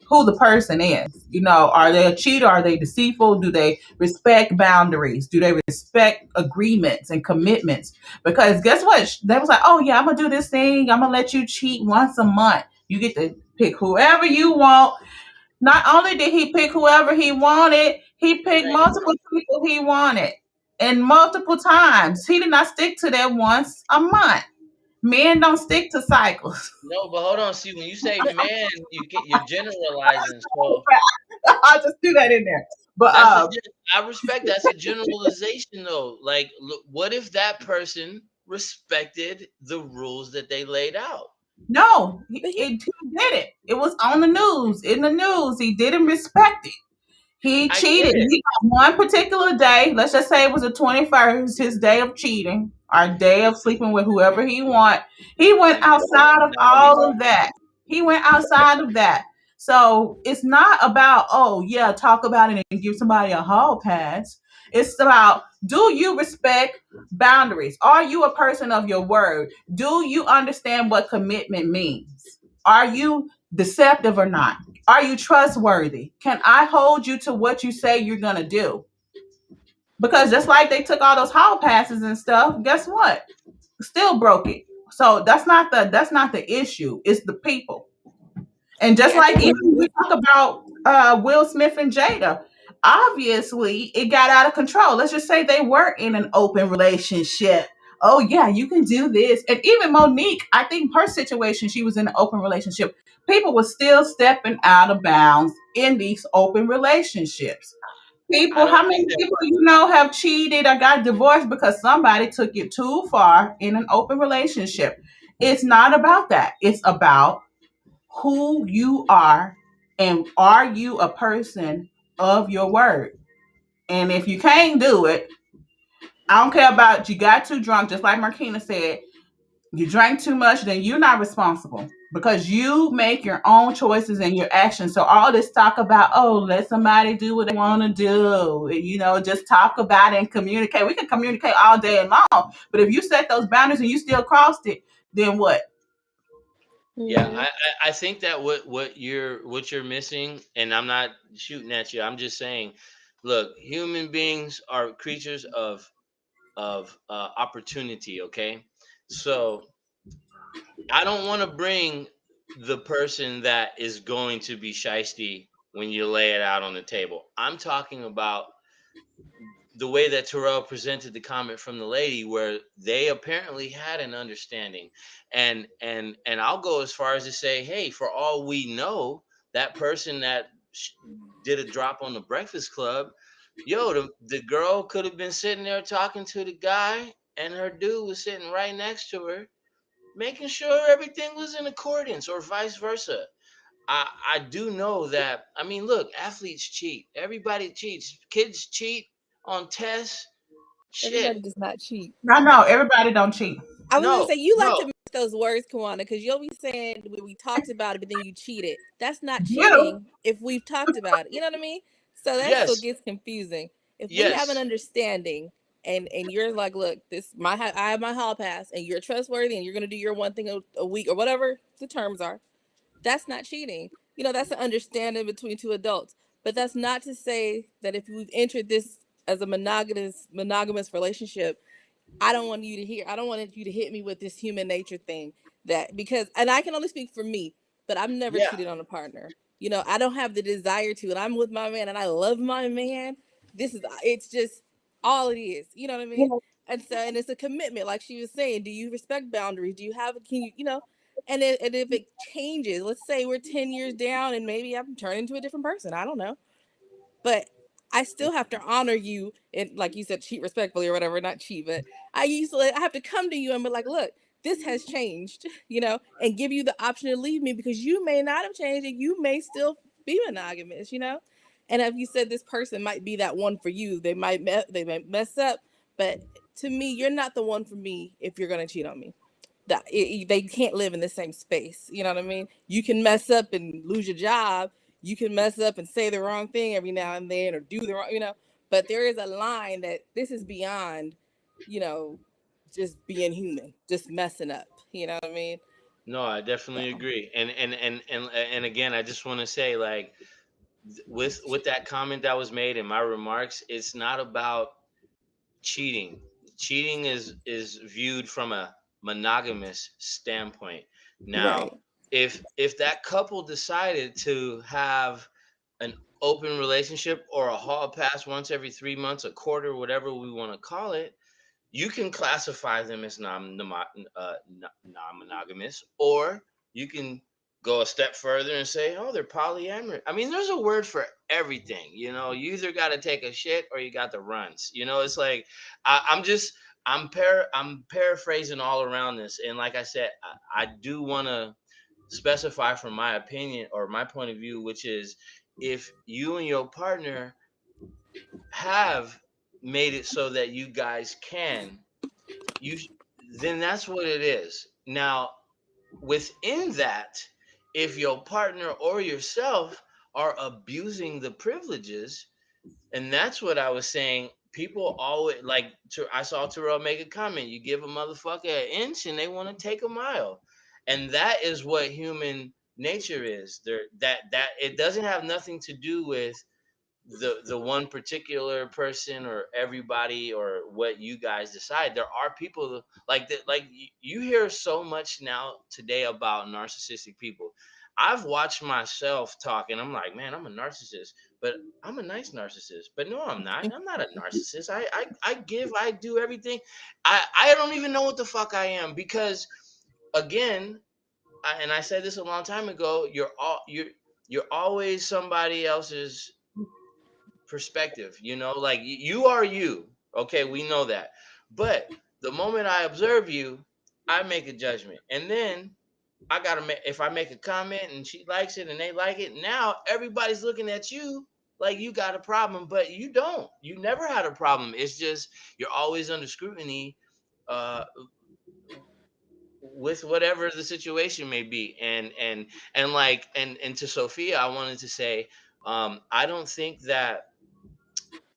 who the person is. You know, are they a cheater? Are they deceitful? Do they respect boundaries? Do they respect agreements and commitments? Because guess what? They was like, oh yeah, I'm gonna do this thing. I'm gonna let you cheat once a month. You get to pick whoever you want. Not only did he pick whoever he wanted, he picked multiple people he wanted and multiple times. He did not stick to that once a month. Men don't stick to cycles. No, but hold on. See, when you say man, you're generalizing. So I'll just do that in there. But I respect that's a generalization though. Like, look, what if that person respected the rules that they laid out? no, he did it. It was on the news. In the news, he didn't respect it. He I get cheated. it. He got one particular day. Let's just say it was the 21st, his day of cheating, our day of sleeping with whoever he want. He went outside of all of that. He went outside of that. So it's not about, oh yeah, talk about it and give somebody a hall pass. It's about, do you respect boundaries? Are you a person of your word? Do you understand what commitment means? Are you deceptive or not? Are you trustworthy? Can I hold you to what you say you're going to do? Because just like they took all those hall passes and stuff, guess what? Still broke it. So that's not the issue. It's the people. And just Yeah, I like think even when we talk about Will Smith and Jada, obviously it got out of control. Let's just say they were in an open relationship. Oh yeah, you can do this. And even Monique, I think her situation, she was in an open relationship. People were still stepping out of bounds in these open relationships. I People, don't how think many that. people have cheated or got divorced because somebody took it too far in an open relationship? It's not about that. It's about who you are and are you a person of your word. And if you can't do it, I don't care about you got too drunk, just like Marquina said, you drank too much, then you're not responsible because you make your own choices and your actions. So all this talk about, oh, let somebody do what they want to do, just talk about it and communicate. We can communicate all day and long, but if you set those boundaries and you still crossed it, then what? Yeah, Mhm. I think that what you're missing, and I'm not shooting at you. I'm just saying, look, human beings are creatures of opportunity. Okay, so I don't want to bring the person that is going to be shisty when you lay it out on the table. I'm talking about the way that Terrell presented the comment from the lady, where they apparently had an understanding, and I'll go as far as to say, hey, for all we know, that person that did a drop on the Breakfast Club, yo, the girl could have been sitting there talking to the guy, and her dude was sitting right next to her, making sure everything was in accordance, or vice versa. I do know that. I mean, look, athletes cheat. Everybody cheats. Kids cheat on tests. Shit. Everybody does not cheat. I know everybody don't cheat. I was gonna No, say you like to no. mix those words, Kawana, because you'll be saying we talked about it, but then you cheated. That's not You, cheating if we've talked about it. You know what I mean? So that's what Yes, gets confusing. If we have an yes. understanding and you're like, look, I have my hall pass, and you're trustworthy, and you're gonna do your one thing a week or whatever the terms are. That's not cheating. That's an understanding between two adults. But that's not to say that if we've entered this as a monogamous relationship, I don't want you to hit me with this human nature thing, that because, and I can only speak for me, but I've never Yeah, cheated on a partner. I don't have the desire to, and I'm with my man and I love my man. It's just all it is. You know what I mean? And so, and it's a commitment, like she was saying. Do you respect boundaries? Do you have? Can you, you know? And if it changes, let's say we're 10 years down, and maybe I'm turning into a different person. I don't know, but I still have to honor you, and like you said, cheat respectfully or whatever. Not cheat, but I have to come to you and be like, look, this has changed, you know, and give you the option to leave me because you may not have changed, and you may still be monogamous, you know. And if you said this person might be that one for you, they might mess up, but to me, you're not the one for me if you're gonna cheat on me. They can't live in the same space. You know what I mean? You can mess up and lose your job. You can mess up and say the wrong thing every now and then, or do the wrong, you know. But there is a line that this is beyond, you know, just being human, just messing up. You know what I mean? No, I definitely So, agree. And again, I just want to say, like, with that comment that was made in my remarks, it's not about cheating. Cheating is viewed from a monogamous standpoint. Now, right. if that couple decided to have an open relationship or a hall pass once every 3 months, a quarter, whatever we want to call it, you can classify them as non-monogamous, or you can go a step further and say, oh, they're polyamorous. I mean, there's a word for everything. You know, you either got to take a shit or you got the runs. You know, it's like I'm just I'm paraphrasing all around this, and like I said, I do want to specify from my opinion or my point of view, which is if you and your partner have made it so that you guys can you then that's what it is. Now, within that, if your partner or yourself are abusing the privileges, and that's what I was saying, people always like I saw Terrell make a comment, you give a motherfucker an inch and they want to take a mile. And that is what human nature is. That it doesn't have nothing to do with the one particular person or everybody or what you guys decide. There are people like that, like you hear so much now today about narcissistic people. I've watched myself talk and I'm like, man, I'm a narcissist, but I'm a nice narcissist. But no, I'm not a narcissist. I give, I do everything. I don't even know what the fuck I am, because again, and I said this a long time ago, you're always somebody else's perspective, you know, like you are you. Okay, we know that. But the moment I observe you, I make a judgment. And then I gotta make, if I make a comment and she likes it and they like it, now everybody's looking at you like you got a problem, but you don't. You never had a problem. It's just you're always under scrutiny uh with whatever the situation may be. And like and to Sophia, I wanted to say, I don't think that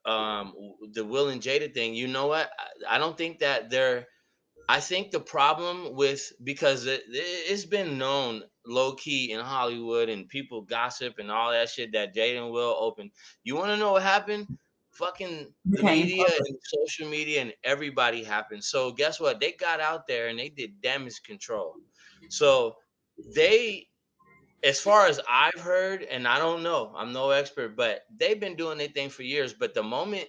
the Will and Jada thing, you know what? I don't think that they're. I think the problem with, because it's been known low key in Hollywood and people gossip and all that shit that Jada and Will opened. You want to know what happened? Fucking the Became media public. and social media and everybody happened. So guess what? They got out there and they did damage control. So they, as far as I've heard, and I don't know, I'm no expert, but they've been doing their thing for years. But the moment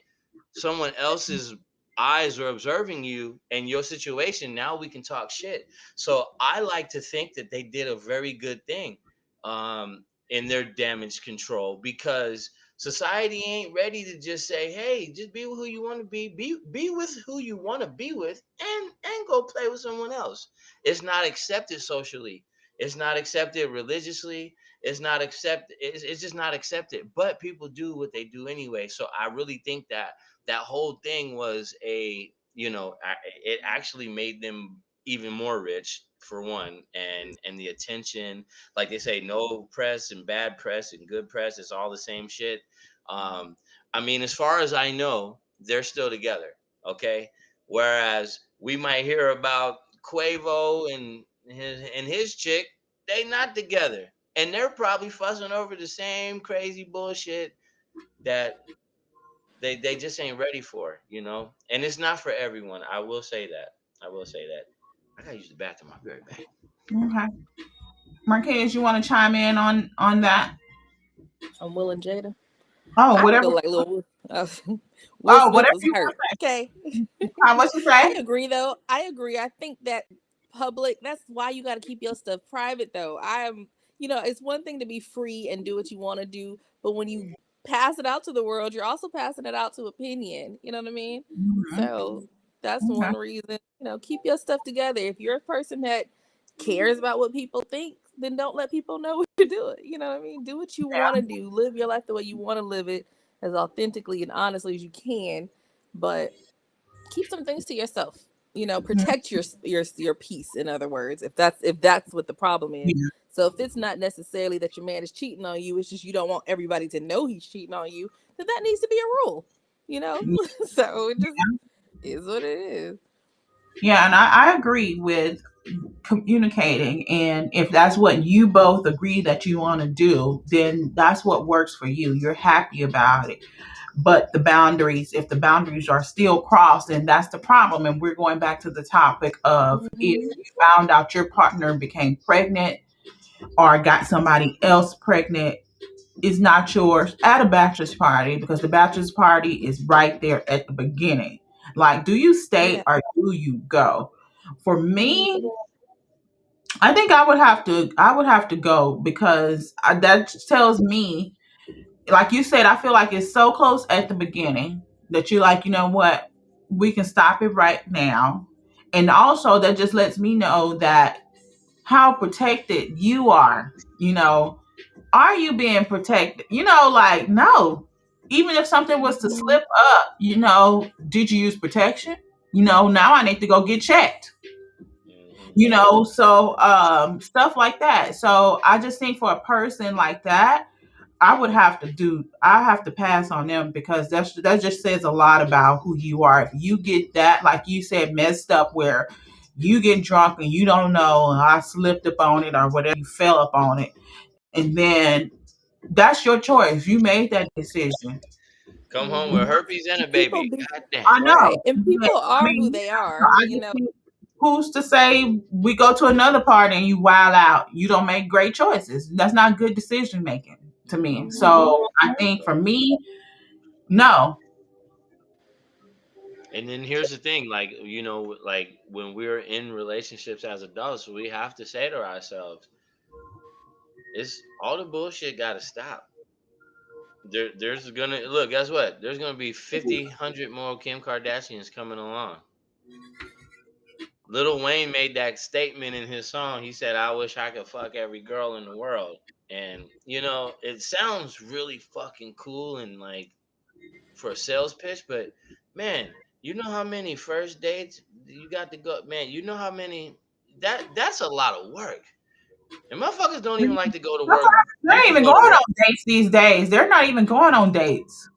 someone else's eyes are observing you and your situation, now we can talk shit. So I like to think that they did a very good thing in their damage control, because society ain't ready to just say, hey, just be who you want to be with who you want to be with, and go play with someone else. It's not accepted socially, it's not accepted religiously. It's not accepted. It's just not accepted. But people do what they do anyway. So I really think that that whole thing was a, you know, it actually made them even more rich, for one, and the attention, like they say, no press and bad press and good press, it's all the same shit. um I mean, as far as I know, they're still together. Okay, whereas we might hear about Quavo and his chick, they not together, and they're probably fussing over the same crazy bullshit that they just ain't ready for, you know. And it's not for everyone. I will say that. I will say that. I gotta use the bathroom. I'll be right back. Okay. Marquez, you want to chime in on that? I'm Will and Jada. Oh, I whatever. feel like little Will Oh, Smith whatever was you hurt. want to Okay. say. What you I say? agree though. I agree. I think that public, that's why you got to keep your stuff private though. It's one thing to be free and do what you want to do, but when you pass it out to the world, you're also passing it out to opinion. You know what I mean? Mhm. So that's Okay. one reason, keep your stuff together. If you're a person that cares about what people think, then don't let people know what to do it. You know what I mean? Do what you want to do. Live your life the way you want to live it as authentically and honestly as you can. But keep some things to yourself. Protect your peace. In other words, if that's what the problem is. Yeah. So if it's not necessarily that your man is cheating on you, it's just you don't want everybody to know he's cheating on you. Then that needs to be a rule. You know. So it just is what it is. Yeah, and I agree with communicating. And if that's what you both agree that you want to do, then that's what works for you. You're happy about it. But if the boundaries are still crossed, then that's the problem. And we're going back to the topic of if Mhm. you found out your partner became pregnant or got somebody else pregnant, is not yours at a bachelor's party, because the bachelor's party is right there at the beginning. Like, do you stay Yeah. or do you go? For me, Mhm. I think I would have to go, because that tells me, like you said, I feel like it's so close at the beginning that you're like, you know what, we can stop it right now. And also that just lets me know that how protected you are. Are you being protected? Like, no. Even if something was to Mhm. slip up, did you use protection? Now I need to go get checked. Hmm. So stuff like that. So I just think for a person like that, I have to pass on them, because that just says a lot about who you are. If you get that, like you said, messed up, where you get drunk and you don't know, and I slipped up on it or whatever, you fell up on it, and then that's your choice. You made that decision. Come home with Mhm. herpes and a People baby. be God damn. I know. right, and Yeah, people I are who mean, they so are. I just think, who's to say we go to another party and you wild out? You don't make great choices. That's not good decision making to me. Mhm. So I think for me, no. And then here's the thing, like, like when we're in relationships as adults, we have to say to ourselves, it's all the bullshit gotta stop. There's gonna look, guess what? There's gonna be 50, 100 more Kim Kardashians coming along. Lil Wayne made that statement in his song. He said, I wish I could fuck every girl in the world. And it sounds really fucking cool and like for a sales pitch, but man, you know how many first dates you got to go, man, you know how many that's a lot of work. And motherfuckers don't even like to go to work They're just not to even go going to work. on dates these days. They're not even going on dates.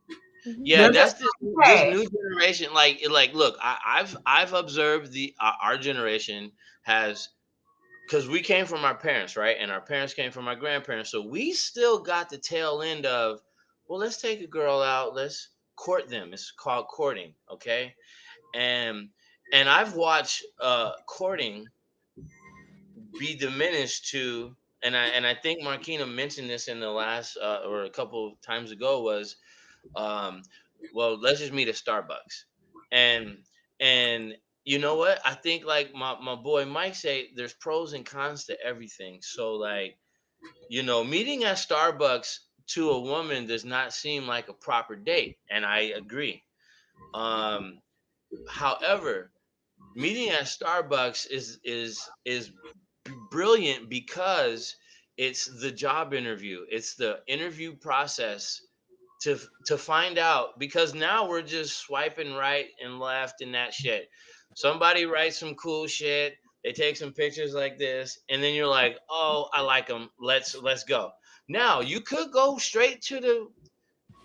Yeah, Mhm. They're that's just this okay. new generation. Like, look, I've observed our generation has, because we came from our parents, right? And our parents came from our grandparents. So we still got the tail end of, well, let's take a girl out, let's court them. It's called courting, okay? And I've watched courting be diminished to, and I think Marquina mentioned this in the last or a couple of times ago, was um well, let's just meet at Starbucks. And you know what? I think like my boy Mike say, there's pros and cons to everything. So like, meeting at Starbucks to a woman does not seem like a proper date, and I agree. However, meeting at Starbucks is brilliant because it's the job interview. It's the interview process to find out, because now we're just swiping right and left and that shit. Somebody writes some cool shit, they take some pictures like this, and then you're like, "Oh, I like them. Let's go." Now, you could go straight to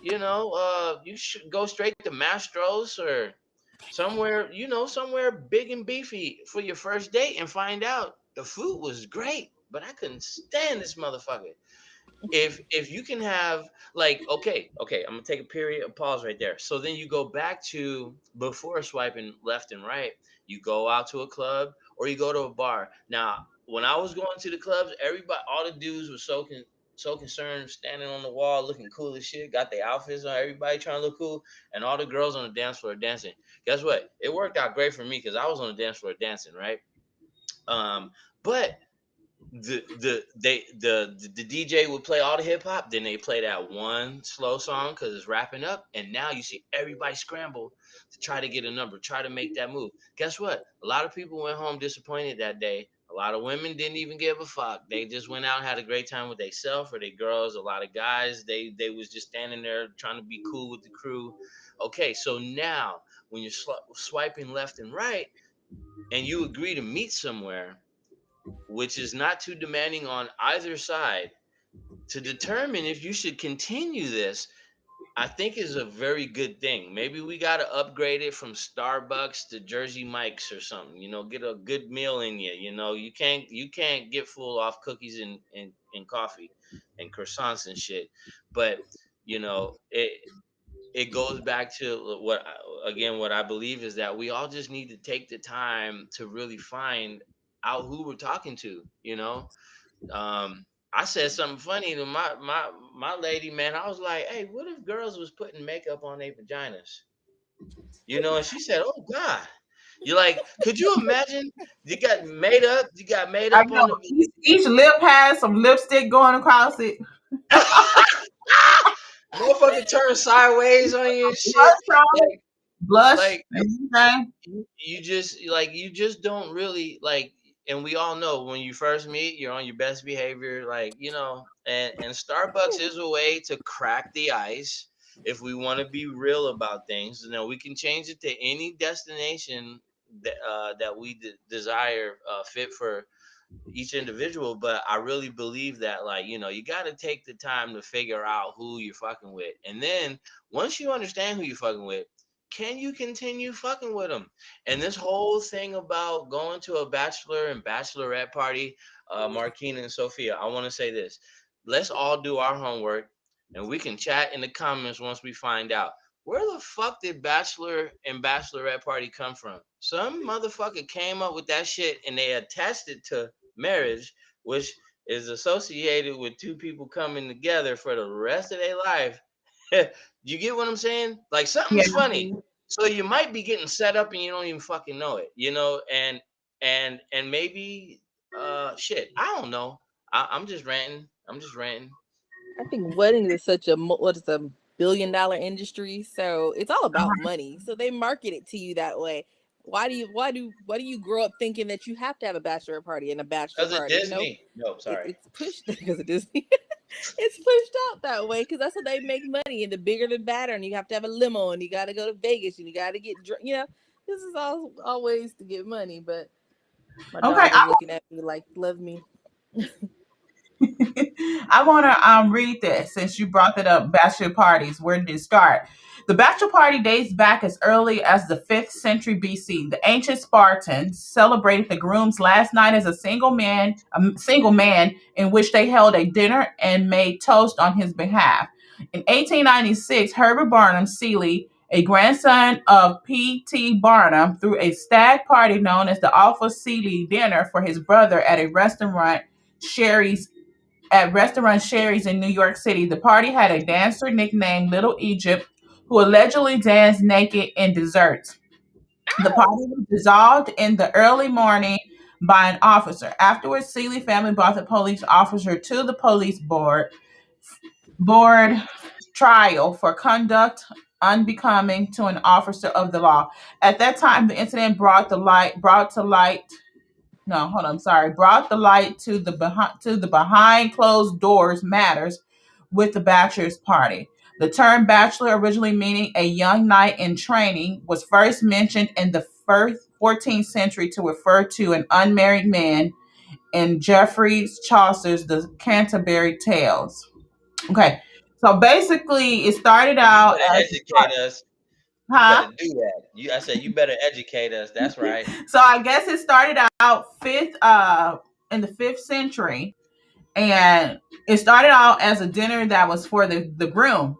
you should go straight to Mastro's or somewhere big and beefy for your first date and find out the food was great, but I couldn't stand this motherfucker. If you can have, like, okay, I'm gonna take a period, a pause right there. So then you go back to before swiping left and right. You go out to a club or you go to a bar. Now, when I was going to the clubs, everybody, all the dudes were soaking. so concerned, standing on the wall, looking cool as shit, got their outfits on, everybody trying to look cool, and all the girls on the dance floor dancing. Guess what? It worked out great for me because I was on the dance floor dancing, right? But the DJ would play all the hip hop, then they play that one slow song because it's wrapping up, and now you see everybody scramble to try to get a number, try to make that move. Guess what? A lot of people went home disappointed that day. A lot of women didn't even give a fuck. They just went out and had a great time with themselves or their girls. A lot of guys, they was just standing there trying to be cool with the crew. Okay, so now when you're swiping left and right, and you agree to meet somewhere which is not too demanding on either side, to determine if you should continue this, I think is a very good thing. Maybe we got to upgrade it from Starbucks to Jersey Mike's or something. Get a good meal in you. You can't get full off cookies and coffee and croissants and shit. But it goes back to what I believe is that we all just need to take the time to really find out who we're talking to. I said something funny to my lady, man. I was like, "Hey, what if girls was putting makeup on their vaginas?" And she said, "Oh God." You're like, could you imagine? You got made up. You got made I up on know the. each lip has some lipstick going across it. Motherfucker turn sideways on you and shit. Blush on it. Like, Blush. like Everything. you just don't really like, and we all know when you first meet you're on your best behavior, and Starbucks is a way to crack the ice. If we want to be real about things, we can change it to any destination that we desire, fit for each individual. But I really believe that, you got to take the time to figure out who you're fucking with, and then once you understand who you're fucking with, can you continue fucking with them? And this whole thing about going to a bachelor and bachelorette party, Marquina and Sophia, I want to say this: let's all do our homework, and we can chat in the comments once we find out where the fuck did bachelor and bachelorette party come from. Some motherfucker came up with that shit and they attached it to marriage, which is associated with two people coming together for the rest of their life. You get what I'm saying? Like, Yeah. something's funny. So you might be getting set up and you don't even fucking know it, and maybe shit. I don't know. I'm just ranting. I think weddings is such a what is a $1 billion industry, so it's all about money. So they market it to you that way. Why do you grow up thinking that you have to have a bachelor party and a bachelor Because of party? Disney. No, sorry. It's pushed because of Disney. It's pushed out that way because that's how they make money. And the bigger the better. And you have to have a limo, and you got to go to Vegas, and you got to get drunk. This is all ways to get money. But my Okay. dog is looking at me like, love me. I want to read this since you brought that up. Bachelor parties. Where did it start? The bachelor party dates back as early as the 5th century BC. The ancient Spartans celebrated the groom's last night as a single man, in which they held a dinner and made toast on his behalf. In 1896, Herbert Barnum Seeley, a grandson of P.T. Barnum, threw a stag party known as the Alpha Seeley Dinner for his brother Sherry's restaurant Sherry's in New York City. The party had a dancer nicknamed Little Egypt who allegedly danced naked in desserts. The party was dissolved in the early morning by an officer. Afterwards, Seeley family brought the police officer to the police board trial for conduct unbecoming to an officer of the law. At that time, the incident brought the light to the behind closed doors matters with the bachelor's party. The term bachelor, originally meaning a young knight in training, was first mentioned in the first 14th century to refer to an unmarried man in Geoffrey Chaucer's The Canterbury Tales. Okay, so basically, it started You out better as educate us. You huh? better do that. I said you better educate us. That's right. So I guess it started out in the 5th century, and it started out as a dinner that was for the groom,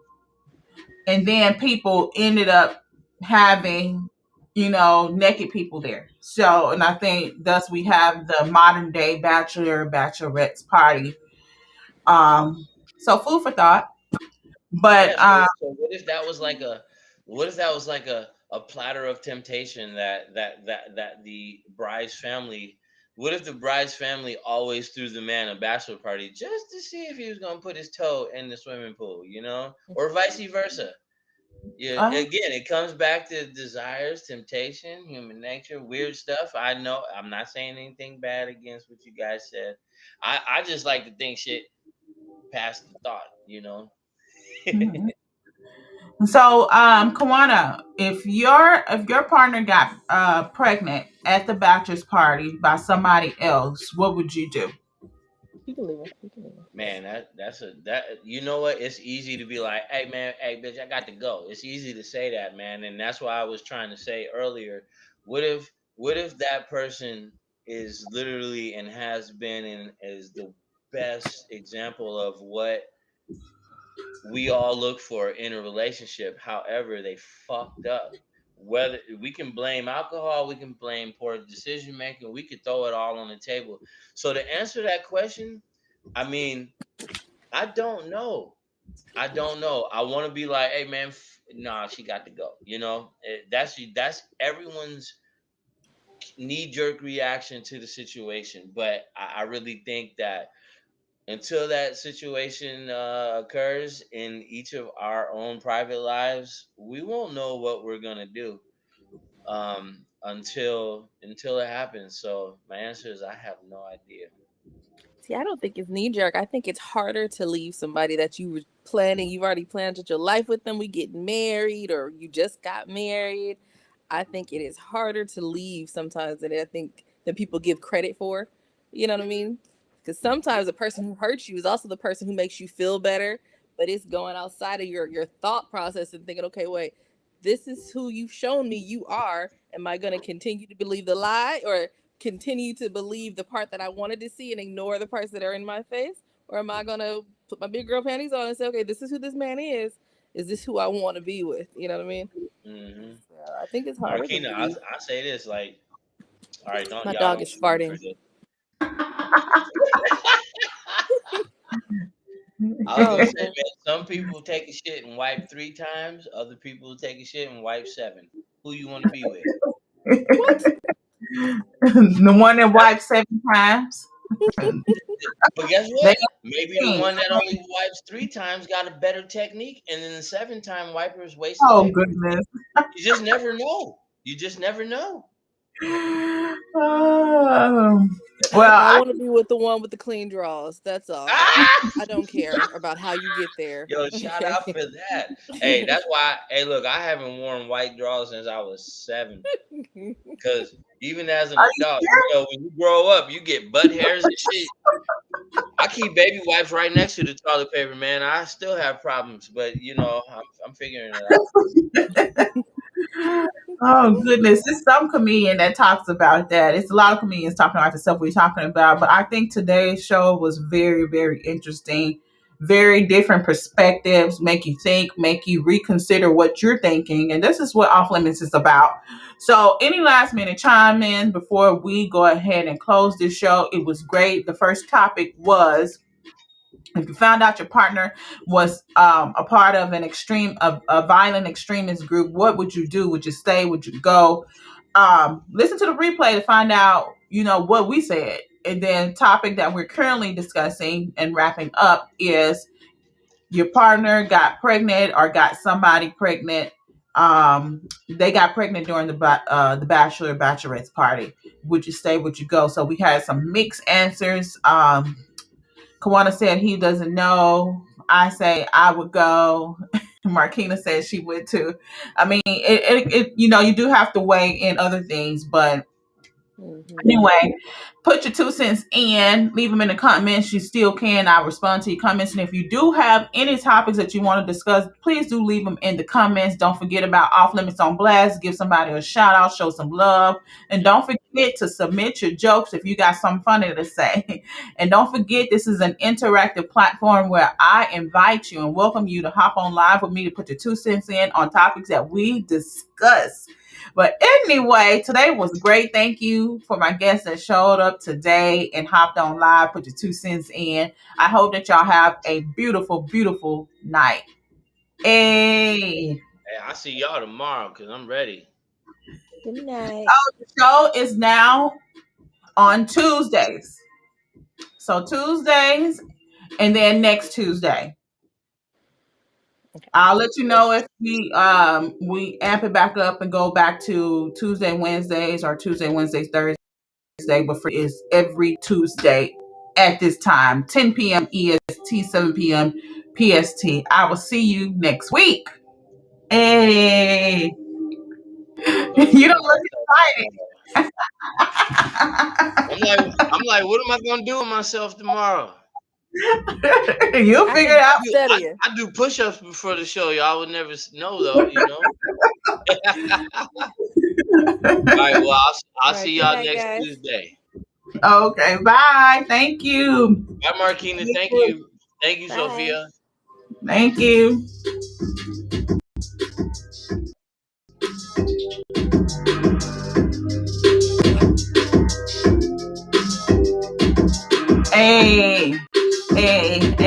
and then people ended up having naked people there. So, and I think thus we have the modern day bachelorettes party. So food for thought. But Yeah. So what if that was like a platter of temptation that the bride's family. What if the bride's family always threw the man a bachelor party just to see if he was gonna put his toe in the swimming pool, or vice versa? Yeah, uh, again, it comes back to desires, temptation, human nature, weird stuff. I know I'm not saying anything bad against what you guys said. I just like to think shit past the thought. mhm. So, Kawana, if your partner got pregnant at the bachelor's party by somebody else, what would you do? You can leave her. You can leave her. Man, that you know what? It's easy to be like, hey man, hey bitch, I got to go. It's easy to say that, man, and that's why I was trying to say earlier. What if that person is literally and has been and is the best example of what we all look for in a relationship. However, they fucked up. Whether we can blame alcohol, we can blame poor decision making, we could throw it all on the table. So to answer that question, I mean, I don't know. I don't know. I want to be like, hey man, nah, she got to go. That's everyone's knee jerk reaction to the situation. But I really think that until that situation occurs in each of our own private lives, we won't know what we're gonna do until it happens. So my answer is I have no idea. See, I don't think it's knee jerk. I think it's harder to leave somebody that you were planning. You've already planned your life with them. We get married, or you just got married. I think it is harder to leave sometimes than people give credit for. You know what I mean? Because sometimes the person who hurts you is also the person who makes you feel better. But it's going outside of your thought process and thinking, okay, wait, this is who you've shown me you are. Am I going to continue to believe the lie, or continue to believe the part that I wanted to see and ignore the parts that are in my face? Or am I gonna put my big girl panties on and say, okay, this is who this man is. Is this who I want to be with? You know what I mean? Hmm. So I think it's harder to Marquina, I, leave. I say this like, all right, My y'all dog don't is shoot me for farting. this. I was gonna Oh say, man. man, some people take a shit and wipe 3 times. Other people take a shit and wipe 7. Who you want to be with? What? The one that wipes 7 times. But guess They what? Maybe the think, one that only wipes 3 times got a better technique, and then the 7 time wiper is wasting oh paper. goodness. You just never know. You just never know. Oh. Well, I I want to be with the one with the clean drawers. That's all. Ah! I don't care about how you get there. Yo, shout Okay. out for that. Hey, that's why. Hey, look, I haven't worn white drawers since I was 7. Cause even as an are you adult, when you grow up, you get butt hairs and shit. I keep baby wipes right next to the toilet paper, man. I still have problems, but I'm figuring it out. Oh goodness, there's some comedian that talks about that. It's a lot of comedians talking about the stuff we're talking about, but I think today's show was very, very interesting. Very different perspectives, make you think, make you reconsider what you're thinking, and this is what Off Limits is about. So, any last minute chime in before we go ahead and close this show? It was great. The first topic was, if you found out your partner was a part of a violent extremist group, what would you do? Would you stay? Would you go? Listen to the replay to find out, what we said. And then topic that we're currently discussing and wrapping up is, your partner got pregnant or got somebody pregnant. They got pregnant during the bachelor bachelorette party. Would you stay? Would you go? So we had some mixed answers. Kawana said he doesn't know. I say I would go. Marquina said she would too. I mean, you do have to weigh in other things, but anyway, put your 2 cents in, leave them in the comments. You still can. I'll respond to your comments. And if you do have any topics that you want to discuss, please do leave them in the comments. Don't forget about Off Limits on Blast. Give somebody a shout out, show some love. And don't forget to submit your jokes if you got something funny to say. And don't forget, this is an interactive platform where I invite you and welcome you to hop on live with me to put your 2 cents in on topics that we discuss. But anyway, today was great. Thank you for my guests that showed up today and hopped on live, put your 2 cents in. I hope that y'all have a beautiful, beautiful night. Hey. Hey, I'll see y'all tomorrow because I'm ready. Good night. Oh, the show is now on Tuesdays. So Tuesdays and then next Tuesday. Okay. I'll let you know if we amp it back up and go back to Tuesday, Wednesdays, or Tuesday, Wednesdays, Thursday. But for is every Tuesday at this time, 10 p.m. EST, 7 p.m. PST. I will see you next week. Hey, you don't look excited. I'm like, what am I gonna do with myself tomorrow? You'll figure it out. I do push-ups before the show. Y'all would never know though, you know. All right, well, I'll see y'all next Tuesday. Okay, bye. Thank you. Bye, Marquina. Thank you. Thank you, Bye. Sophia. Thank you. Hey, hey, hey.